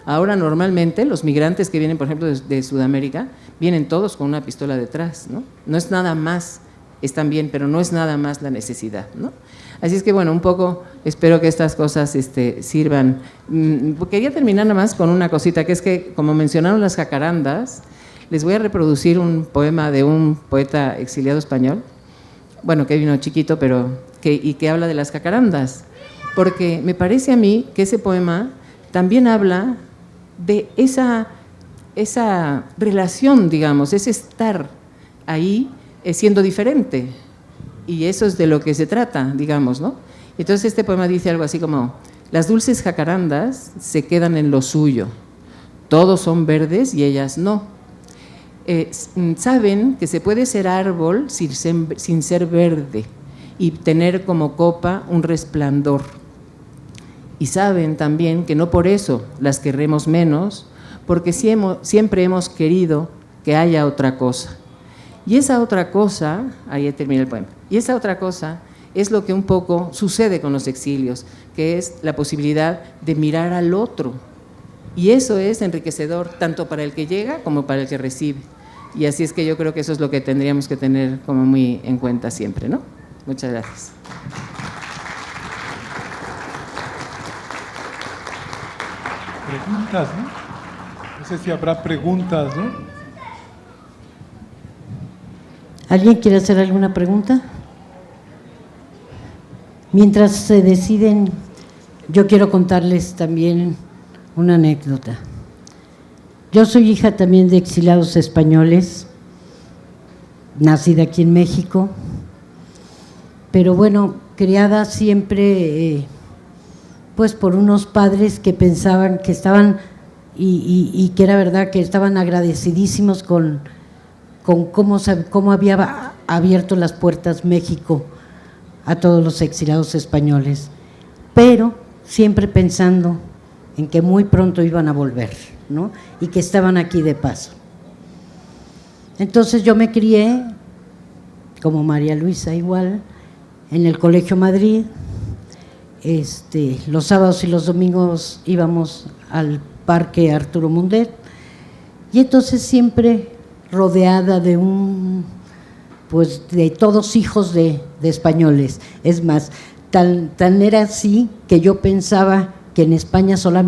Speaker 4: Ahora normalmente los migrantes que vienen, por ejemplo, de Sudamérica, vienen todos con una pistola detrás, ¿no? No es nada más, están bien, pero no es nada más la necesidad, ¿no? Así es que, bueno, un poco espero que estas cosas sirvan. Quería terminar nada más con una cosita, que es que, como mencionaron las jacarandas, les voy a reproducir un poema de un poeta exiliado español, bueno, que vino chiquito, pero que habla de las jacarandas, porque me parece a mí que ese poema también habla de esa relación, digamos, ese estar ahí siendo diferente. Y eso es de lo que se trata, digamos, ¿no? Entonces este poema dice algo así como: las dulces jacarandas se quedan en lo suyo, todos son verdes y ellas no. Saben que se puede ser árbol sin ser verde y tener como copa un resplandor. Y saben también que no por eso las querremos menos, porque siempre hemos querido que haya otra cosa. Y esa otra cosa, ahí termina el poema, y esa otra cosa es lo que un poco sucede con los exilios, que es la posibilidad de mirar al otro. Y eso es enriquecedor tanto para el que llega como para el que recibe. Y así es que yo creo que eso es lo que tendríamos que tener como muy en cuenta siempre, ¿no? Muchas gracias.
Speaker 5: Preguntas, ¿no? No sé si habrá preguntas, ¿no?
Speaker 1: ¿Alguien quiere hacer alguna pregunta? Mientras se deciden, yo quiero contarles también una anécdota. Yo soy hija también de exiliados españoles, nacida aquí en México, pero bueno, criada siempre pues por unos padres que pensaban que estaban, y que era verdad, que estaban agradecidísimos con cómo había abierto las puertas México a todos los exiliados españoles, pero siempre pensando en que muy pronto iban a volver, ¿no? Y que estaban aquí de paso. Entonces yo me crié, como María Luisa igual, en el Colegio Madrid. Los sábados y los domingos íbamos al Parque Arturo Mundet, y entonces siempre rodeada de de todos hijos de españoles. Es más, tan era así que yo pensaba que en España solo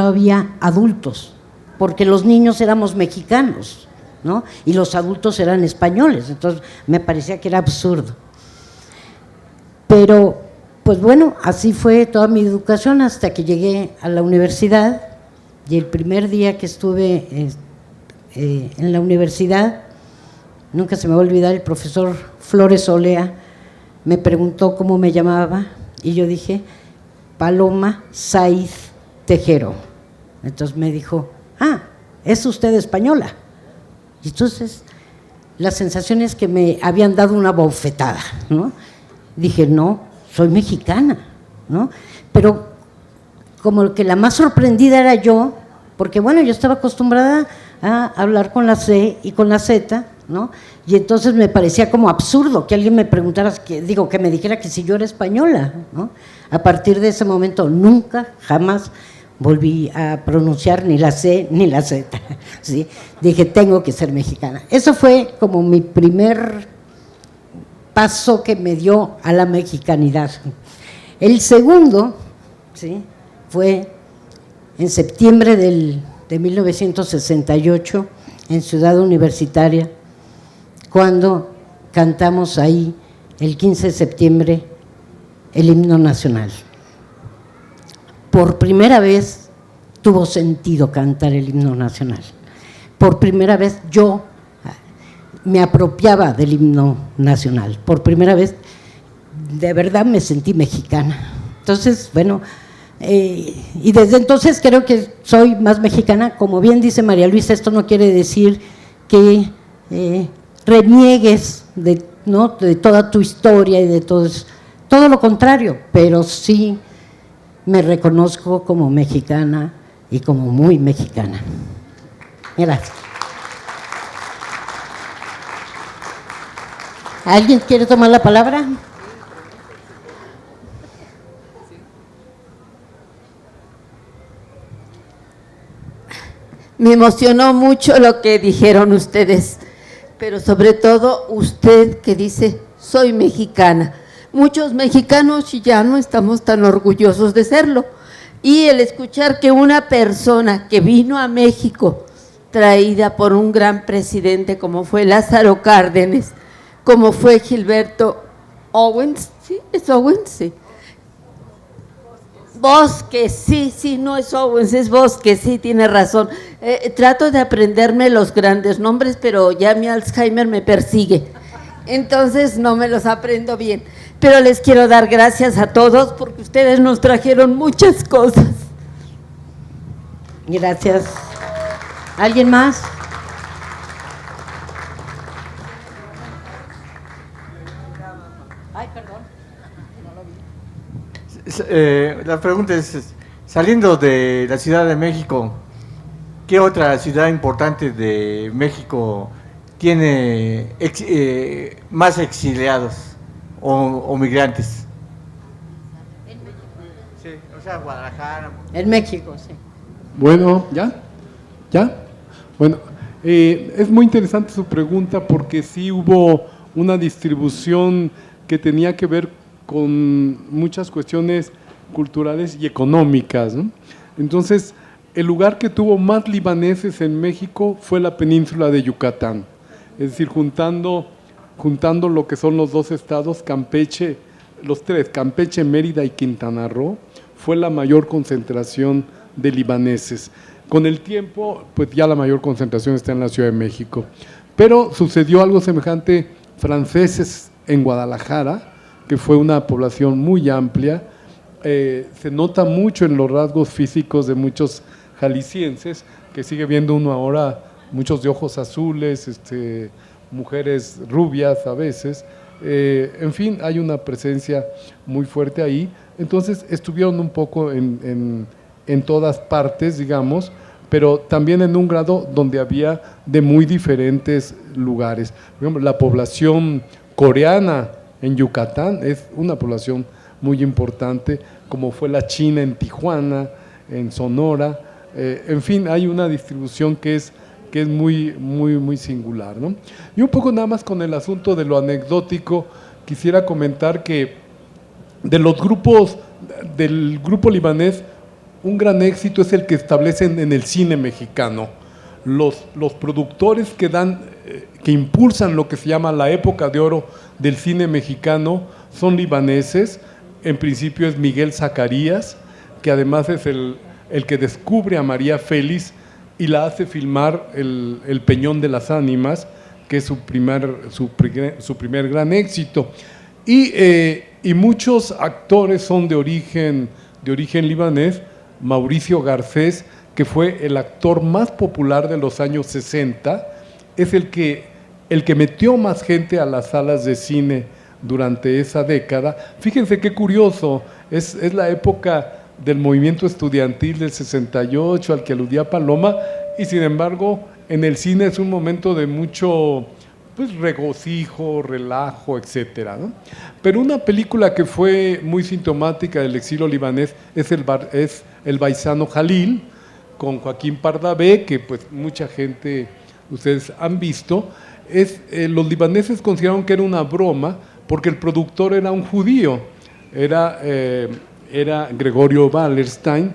Speaker 1: había adultos, porque los niños éramos mexicanos, ¿no? Y los adultos eran españoles, entonces me parecía que era absurdo. Pero, pues bueno, así fue toda mi educación hasta que llegué a la universidad, y el primer día que estuve en la universidad, nunca se me va a olvidar, el profesor Flores Olea me preguntó cómo me llamaba, y yo dije: Paloma Saiz Tejero. Entonces me dijo: ¿es usted española? Y entonces la sensación es que me habían dado una bofetada, ¿no? Dije: no, soy mexicana, ¿no? Pero como que la más sorprendida era yo, porque bueno, yo estaba acostumbrada a hablar con la C y con la Z, ¿no? Y entonces me parecía como absurdo que alguien me preguntara, que me dijera que si yo era española, ¿no? A partir de ese momento nunca, jamás volví a pronunciar ni la C ni la Z, ¿sí? Dije: tengo que ser mexicana. Eso fue como mi primer paso que me dio a la mexicanidad. El segundo, ¿sí?, fue en septiembre de 1968, en Ciudad Universitaria, cuando cantamos ahí el 15 de septiembre el himno nacional. Por primera vez tuvo sentido cantar el himno nacional. Por primera vez yo me apropiaba del himno nacional. Por primera vez de verdad me sentí mexicana. Entonces, bueno, y desde entonces creo que soy más mexicana. Como bien dice María Luisa, esto no quiere decir que reniegues de toda tu historia y de todo lo contrario, pero sí me reconozco como mexicana y como muy mexicana. Gracias. ¿Alguien quiere tomar la palabra?
Speaker 6: Me emocionó mucho lo que dijeron ustedes, pero sobre todo usted que dice, soy mexicana. Muchos mexicanos ya no estamos tan orgullosos de serlo. Y el escuchar que una persona que vino a México, traída por un gran presidente como fue Lázaro Cárdenas, como fue Gilberto Owens, ¿sí? ¿Es Owens? Sí. Bosque, sí, no es Owens, es Bosque, sí, tiene razón. Trato de aprenderme los grandes nombres, pero ya mi Alzheimer me persigue, entonces no me los aprendo bien. Pero les quiero dar gracias a todos porque ustedes nos trajeron muchas cosas.
Speaker 1: Gracias. ¿Alguien más? Ay, perdón.
Speaker 7: La pregunta es, saliendo de la Ciudad de México, ¿qué otra ciudad importante de México tiene más exiliados o migrantes? Sí, o sea, Guadalajara.
Speaker 1: En México, sí.
Speaker 3: Bueno, ¿ya? Bueno, es muy interesante su pregunta porque sí hubo una distribución que tenía que ver con muchas cuestiones culturales y económicas, ¿no? Entonces, el lugar que tuvo más libaneses en México fue la península de Yucatán, es decir, juntando lo que son los dos estados, Campeche, los tres, Campeche, Mérida y Quintana Roo, fue la mayor concentración de libaneses. Con el tiempo, pues ya la mayor concentración está en la Ciudad de México. Pero sucedió algo semejante, franceses en Guadalajara, que fue una población muy amplia, se nota mucho en los rasgos físicos de muchos jaliscienses, que sigue viendo uno ahora muchos de ojos azules, mujeres rubias a veces, en fin, hay una presencia muy fuerte ahí. Entonces estuvieron un poco en todas partes, digamos, pero también en un grado donde había de muy diferentes lugares. Por ejemplo, la población coreana en Yucatán es una población muy importante, como fue la china en Tijuana, en Sonora, en fin, hay una distribución que es muy singular, ¿no? Y un poco nada más con el asunto de lo anecdótico, quisiera comentar que de los grupos, del grupo libanés, un gran éxito es el que establecen en el cine mexicano. Los productores que impulsan lo que se llama la época de oro del cine mexicano son libaneses. En principio es Miguel Zacarías, que además es el que descubre a María Félix y la hace filmar el Peñón de las Ánimas, que es su primer gran éxito. Y muchos actores son de origen libanés. Mauricio Garcés, que fue el actor más popular de los años 60, es el que metió más gente a las salas de cine durante esa década. Fíjense qué curioso, es la época del movimiento estudiantil del 68 al que aludía Paloma, y sin embargo en el cine es un momento de mucho regocijo, relajo, etcétera, ¿no? Pero una película que fue muy sintomática del exilio libanés es El Baisano Jalil, con Joaquín Pardavé, que pues mucha gente, ustedes han visto. Los libaneses consideraron que era una broma porque el productor era un judío, era Gregorio Wallerstein,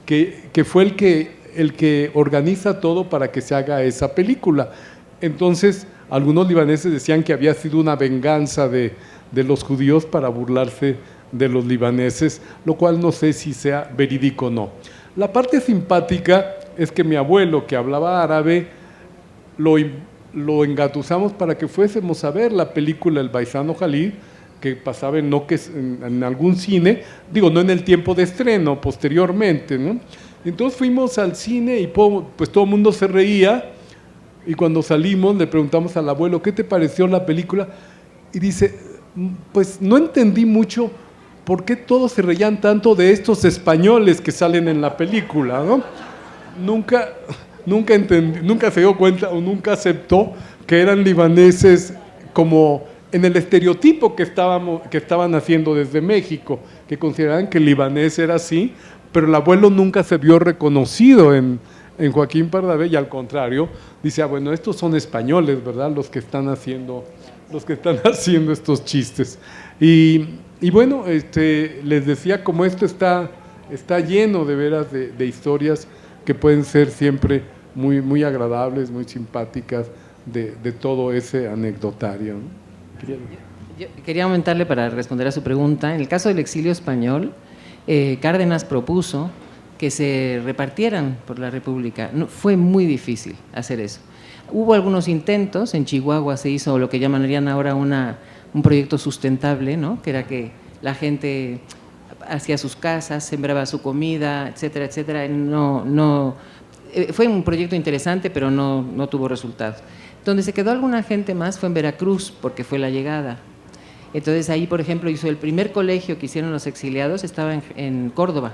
Speaker 3: que fue el que organiza todo para que se haga esa película. Entonces, algunos libaneses decían que había sido una venganza de los judíos para burlarse de los libaneses, lo cual no sé si sea verídico o no. La parte simpática es que mi abuelo, que hablaba árabe, lo engatusamos para que fuésemos a ver la película El Baisano Jalil, que pasaba en algún cine, digo, no en el tiempo de estreno, posteriormente, ¿no? Entonces fuimos al cine y pues todo el mundo se reía, y cuando salimos le preguntamos al abuelo, ¿qué te pareció la película? Y dice, pues no entendí mucho, ¿por qué todos se reían tanto de estos españoles que salen en la película, ¿no? Nunca se dio cuenta o nunca aceptó que eran libaneses como en el estereotipo que estaban haciendo desde México, que consideraban que el libanés era así, pero el abuelo nunca se vio reconocido en Joaquín Pardavé, y al contrario, dice, bueno, estos son españoles, ¿verdad? Los que están haciendo estos chistes. Y bueno, les decía, como esto está lleno de veras de historias que pueden ser siempre muy, muy agradables, muy simpáticas, de todo ese anecdotario, ¿no?
Speaker 4: Yo quería aumentarle para responder a su pregunta. En el caso del exilio español, Cárdenas propuso que se repartieran por la República. No, fue muy difícil hacer eso. Hubo algunos intentos, en Chihuahua se hizo lo que llamarían ahora un proyecto sustentable, ¿no? Que era que la gente hacía sus casas, sembraba su comida, etcétera, etcétera. Fue un proyecto interesante, pero no tuvo resultados. Donde se quedó alguna gente más fue en Veracruz, porque fue la llegada. Entonces ahí, por ejemplo, hizo el primer colegio que hicieron los exiliados, estaba en Córdoba.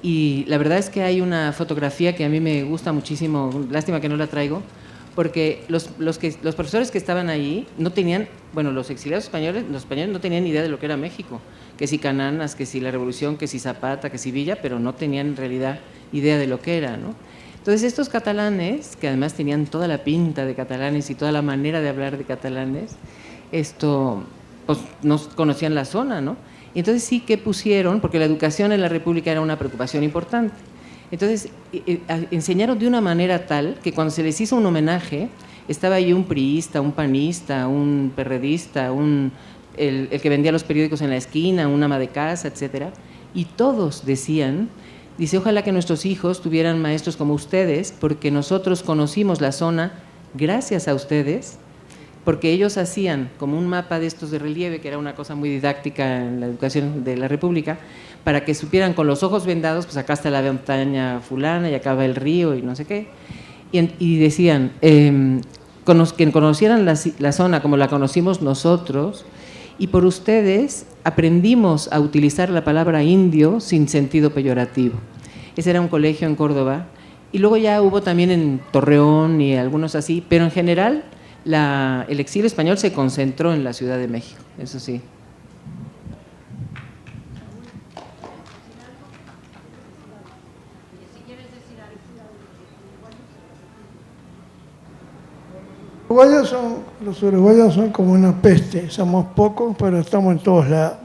Speaker 4: Y la verdad es que hay una fotografía que a mí me gusta muchísimo, lástima que no la traigo, porque los profesores que estaban ahí no tenían, bueno, los exiliados españoles, los españoles no tenían idea de lo que era México, que si Cananas, que si la Revolución, que si Zapata, que si Villa, pero no tenían en realidad idea de lo que era, ¿no? Entonces estos catalanes, que además tenían toda la pinta de catalanes y toda la manera de hablar de catalanes, pues no conocían la zona, ¿no? Y entonces sí que pusieron, porque la educación en la República era una preocupación importante, entonces enseñaron de una manera tal que cuando se les hizo un homenaje, estaba ahí un priista, un panista, un perredista, el que vendía los periódicos en la esquina, un ama de casa, etcétera, y todos decían, dice, ojalá que nuestros hijos tuvieran maestros como ustedes, porque nosotros conocimos la zona gracias a ustedes, porque ellos hacían como un mapa de estos de relieve, que era una cosa muy didáctica en la educación de la República, para que supieran con los ojos vendados, pues acá está la montaña fulana y acá va el río y no sé qué. Y decían, que conocieran la zona como la conocimos nosotros, y por ustedes aprendimos a utilizar la palabra indio sin sentido peyorativo. Ese era un colegio en Córdoba, y luego ya hubo también en Torreón y algunos así, pero en general el exilio español se concentró en la Ciudad de México, eso sí.
Speaker 2: Los uruguayos son como una peste, somos pocos, pero estamos en todos lados.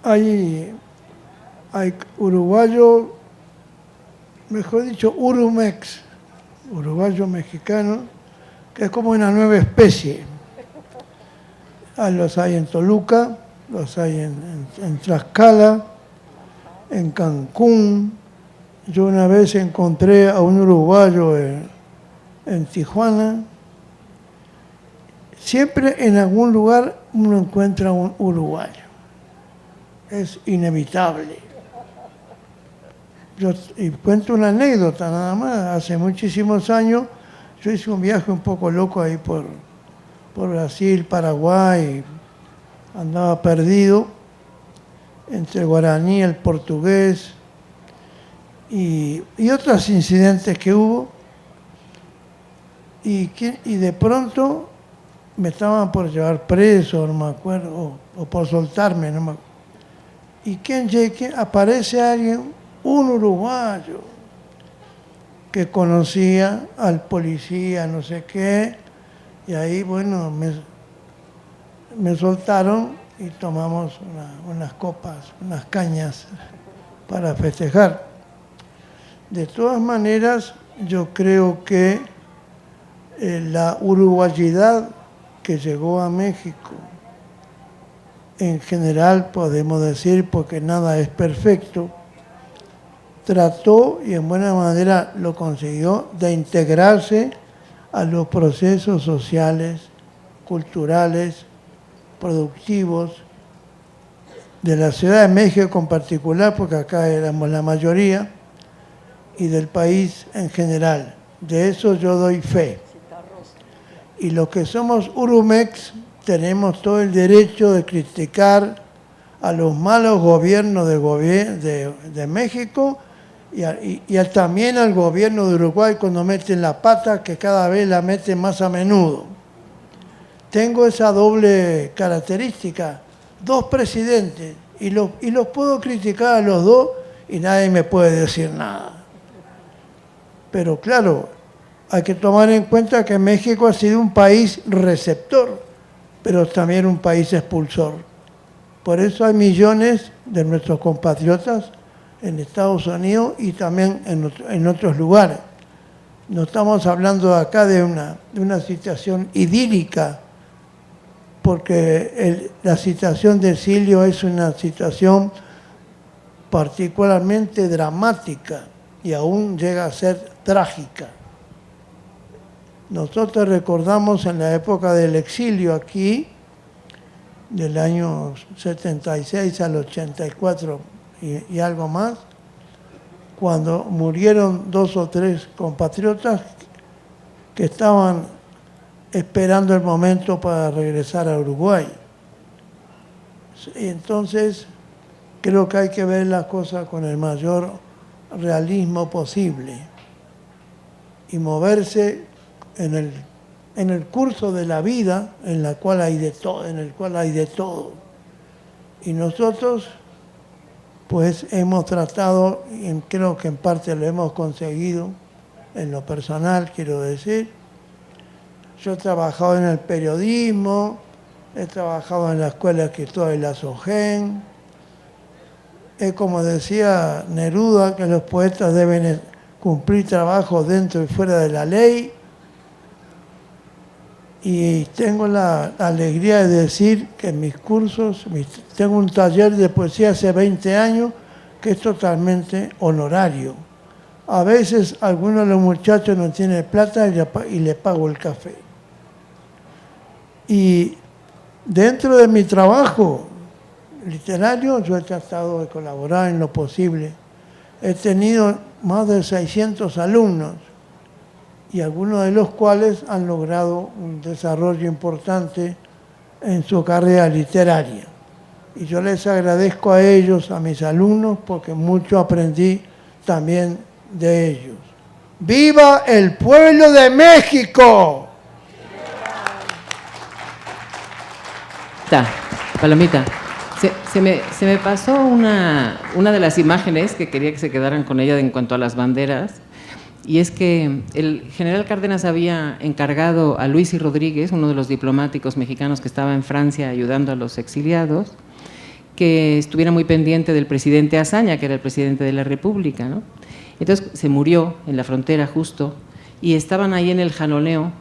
Speaker 2: Hay uruguayo, mejor dicho, urumex, uruguayo mexicano, que es como una nueva especie. Los hay en Toluca, los hay en Tlaxcala, en Cancún. Yo una vez encontré a un uruguayo en Tijuana. Siempre en algún lugar uno encuentra un uruguayo. Es inevitable. Y cuento una anécdota nada más. Hace muchísimos años yo hice un viaje un poco loco ahí por Brasil, Paraguay. Andaba perdido entre el guaraní, el portugués y otros incidentes que hubo. Y de pronto me estaban por llevar preso, no me acuerdo, o por soltarme, no me acuerdo. Y que aparece alguien, un uruguayo, que conocía al policía, no sé qué, y ahí, bueno, me soltaron y tomamos unas copas, unas cañas para festejar. De todas maneras, yo creo que la uruguayidad que llegó a México, en general podemos decir, porque nada es perfecto, trató y en buena manera lo consiguió de integrarse a los procesos sociales, culturales, productivos de la Ciudad de México en particular, porque acá éramos la mayoría, y del país en general. De eso yo doy fe. Y los que somos urumex tenemos todo el derecho de criticar a los malos gobiernos de México y también al gobierno de Uruguay cuando meten la pata, que cada vez la meten más a menudo. Tengo esa doble característica, dos presidentes, y los puedo criticar a los dos y nadie me puede decir nada. Pero claro, hay que tomar en cuenta que México ha sido un país receptor, pero también un país expulsor. Por eso hay millones de nuestros compatriotas en Estados Unidos y también en otros lugares. No estamos hablando acá de una situación idílica, porque la situación de exilio es una situación particularmente dramática y aún llega a ser trágica. Nosotros recordamos en la época del exilio aquí, del año 76 al 84 y algo más, cuando murieron 2 o 3 compatriotas que estaban esperando el momento para regresar a Uruguay. Y entonces creo que hay que ver las cosas con el mayor realismo posible y moverse en el curso de la vida en el cual hay de todo. Y nosotros pues hemos tratado, y creo que en parte lo hemos conseguido, en lo personal quiero decir. Yo he trabajado en el periodismo, he trabajado en la Escuela de Escritura de la SOGEN. Es como decía Neruda, que los poetas deben cumplir trabajos dentro y fuera de la ley. Y tengo la alegría de decir que en mis cursos, tengo un taller de poesía hace 20 años que es totalmente honorario. A veces alguno de los muchachos no tiene plata y le pago el café. Y dentro de mi trabajo literario yo he tratado de colaborar en lo posible. He tenido más de 600 alumnos y algunos de los cuales han logrado un desarrollo importante en su carrera literaria. Y yo les agradezco a ellos, a mis alumnos, porque mucho aprendí también de ellos. ¡Viva el pueblo de México!
Speaker 4: Palomita, se me pasó una de las imágenes que quería que se quedaran con ella en cuanto a las banderas. Y es que el general Cárdenas había encargado a Luis y Rodríguez, uno de los diplomáticos mexicanos que estaba en Francia ayudando a los exiliados, que estuviera muy pendiente del presidente Azaña, que era el presidente de la República, ¿no? Entonces se murió en la frontera justo, y estaban ahí en el jaloneo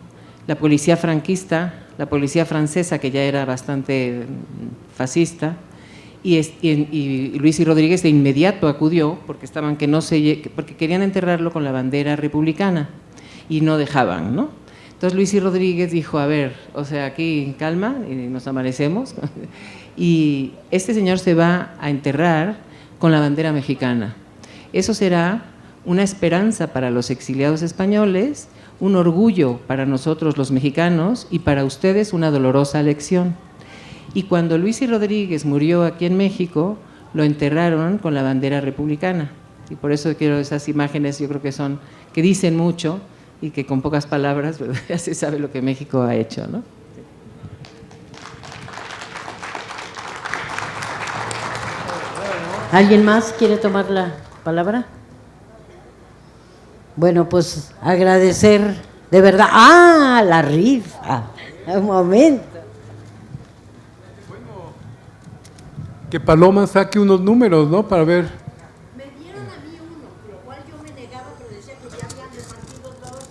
Speaker 4: la policía franquista, la policía francesa, que ya era bastante fascista, y Luis y Rodríguez de inmediato acudió porque porque querían enterrarlo con la bandera republicana y no dejaban, ¿no? Entonces Luis y Rodríguez dijo, a ver, o sea, aquí calma, y nos amanecemos, y este señor se va a enterrar con la bandera mexicana. Eso será una esperanza para los exiliados españoles, un orgullo para nosotros los mexicanos y para ustedes una dolorosa lección. Y cuando Luis y Rodríguez murió aquí en México, lo enterraron con la bandera republicana. Y por eso quiero esas imágenes, yo creo que dicen mucho y que con pocas palabras, ¿verdad? Ya se sabe lo que México ha hecho, ¿no?
Speaker 1: ¿Alguien más quiere tomar la palabra? Bueno, pues agradecer de verdad. ¡Ah, la rifa! Un momento.
Speaker 3: Que Paloma saque unos números, ¿no? Para ver.
Speaker 8: Me dieron a mí uno, lo cual yo me negaba, pero decía que ya habían repartido todos.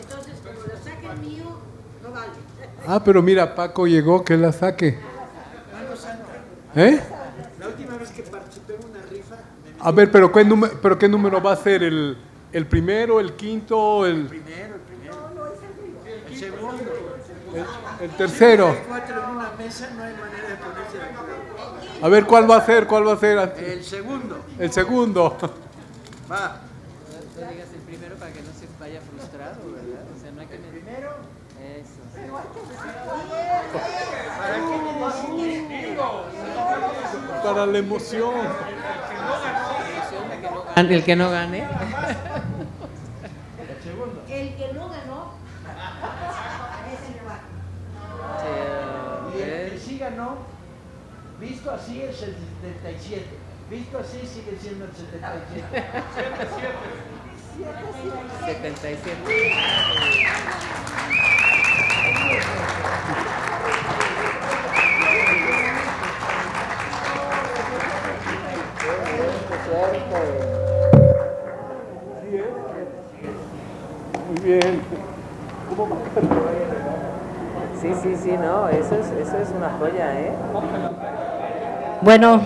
Speaker 8: Entonces, como lo saque el mío, no vale.
Speaker 3: Ah, pero mira, Paco llegó, que la saque. ¿Eh?
Speaker 8: La última vez que participé en una rifa...
Speaker 3: A ver, pero ¿qué número va a ser? ¿El primero, el quinto, el...?
Speaker 8: Primero. No, es el segundo.
Speaker 3: El tercero.
Speaker 8: Hay 4 en una mesa, no hay manera de ponerse de acuerdo.
Speaker 3: A ver, ¿cuál va a ser?
Speaker 8: El segundo.
Speaker 3: El segundo.
Speaker 8: Va.
Speaker 4: No digas el primero para que no se vaya frustrado, ¿verdad? O sea, no hay que... Primero. Eso.
Speaker 3: Para la emoción.
Speaker 4: El que no gane.
Speaker 8: El que no ganó, ese le va.
Speaker 9: Y el que sí ganó, visto así es el 77. Visto así sigue siendo el 77.
Speaker 4: 77.
Speaker 3: Muy bien.
Speaker 4: Sí, no, eso es una joya, ¿eh?
Speaker 1: Bueno,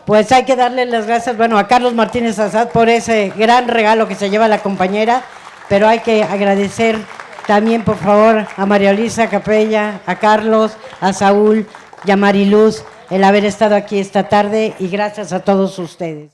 Speaker 1: pues hay que darle las gracias, bueno, a Carlos Martínez Azad por ese gran regalo que se lleva la compañera, pero hay que agradecer también, por favor, a María Luisa Capella, a Carlos, a Saúl y a Mariluz el haber estado aquí esta tarde, y gracias a todos ustedes.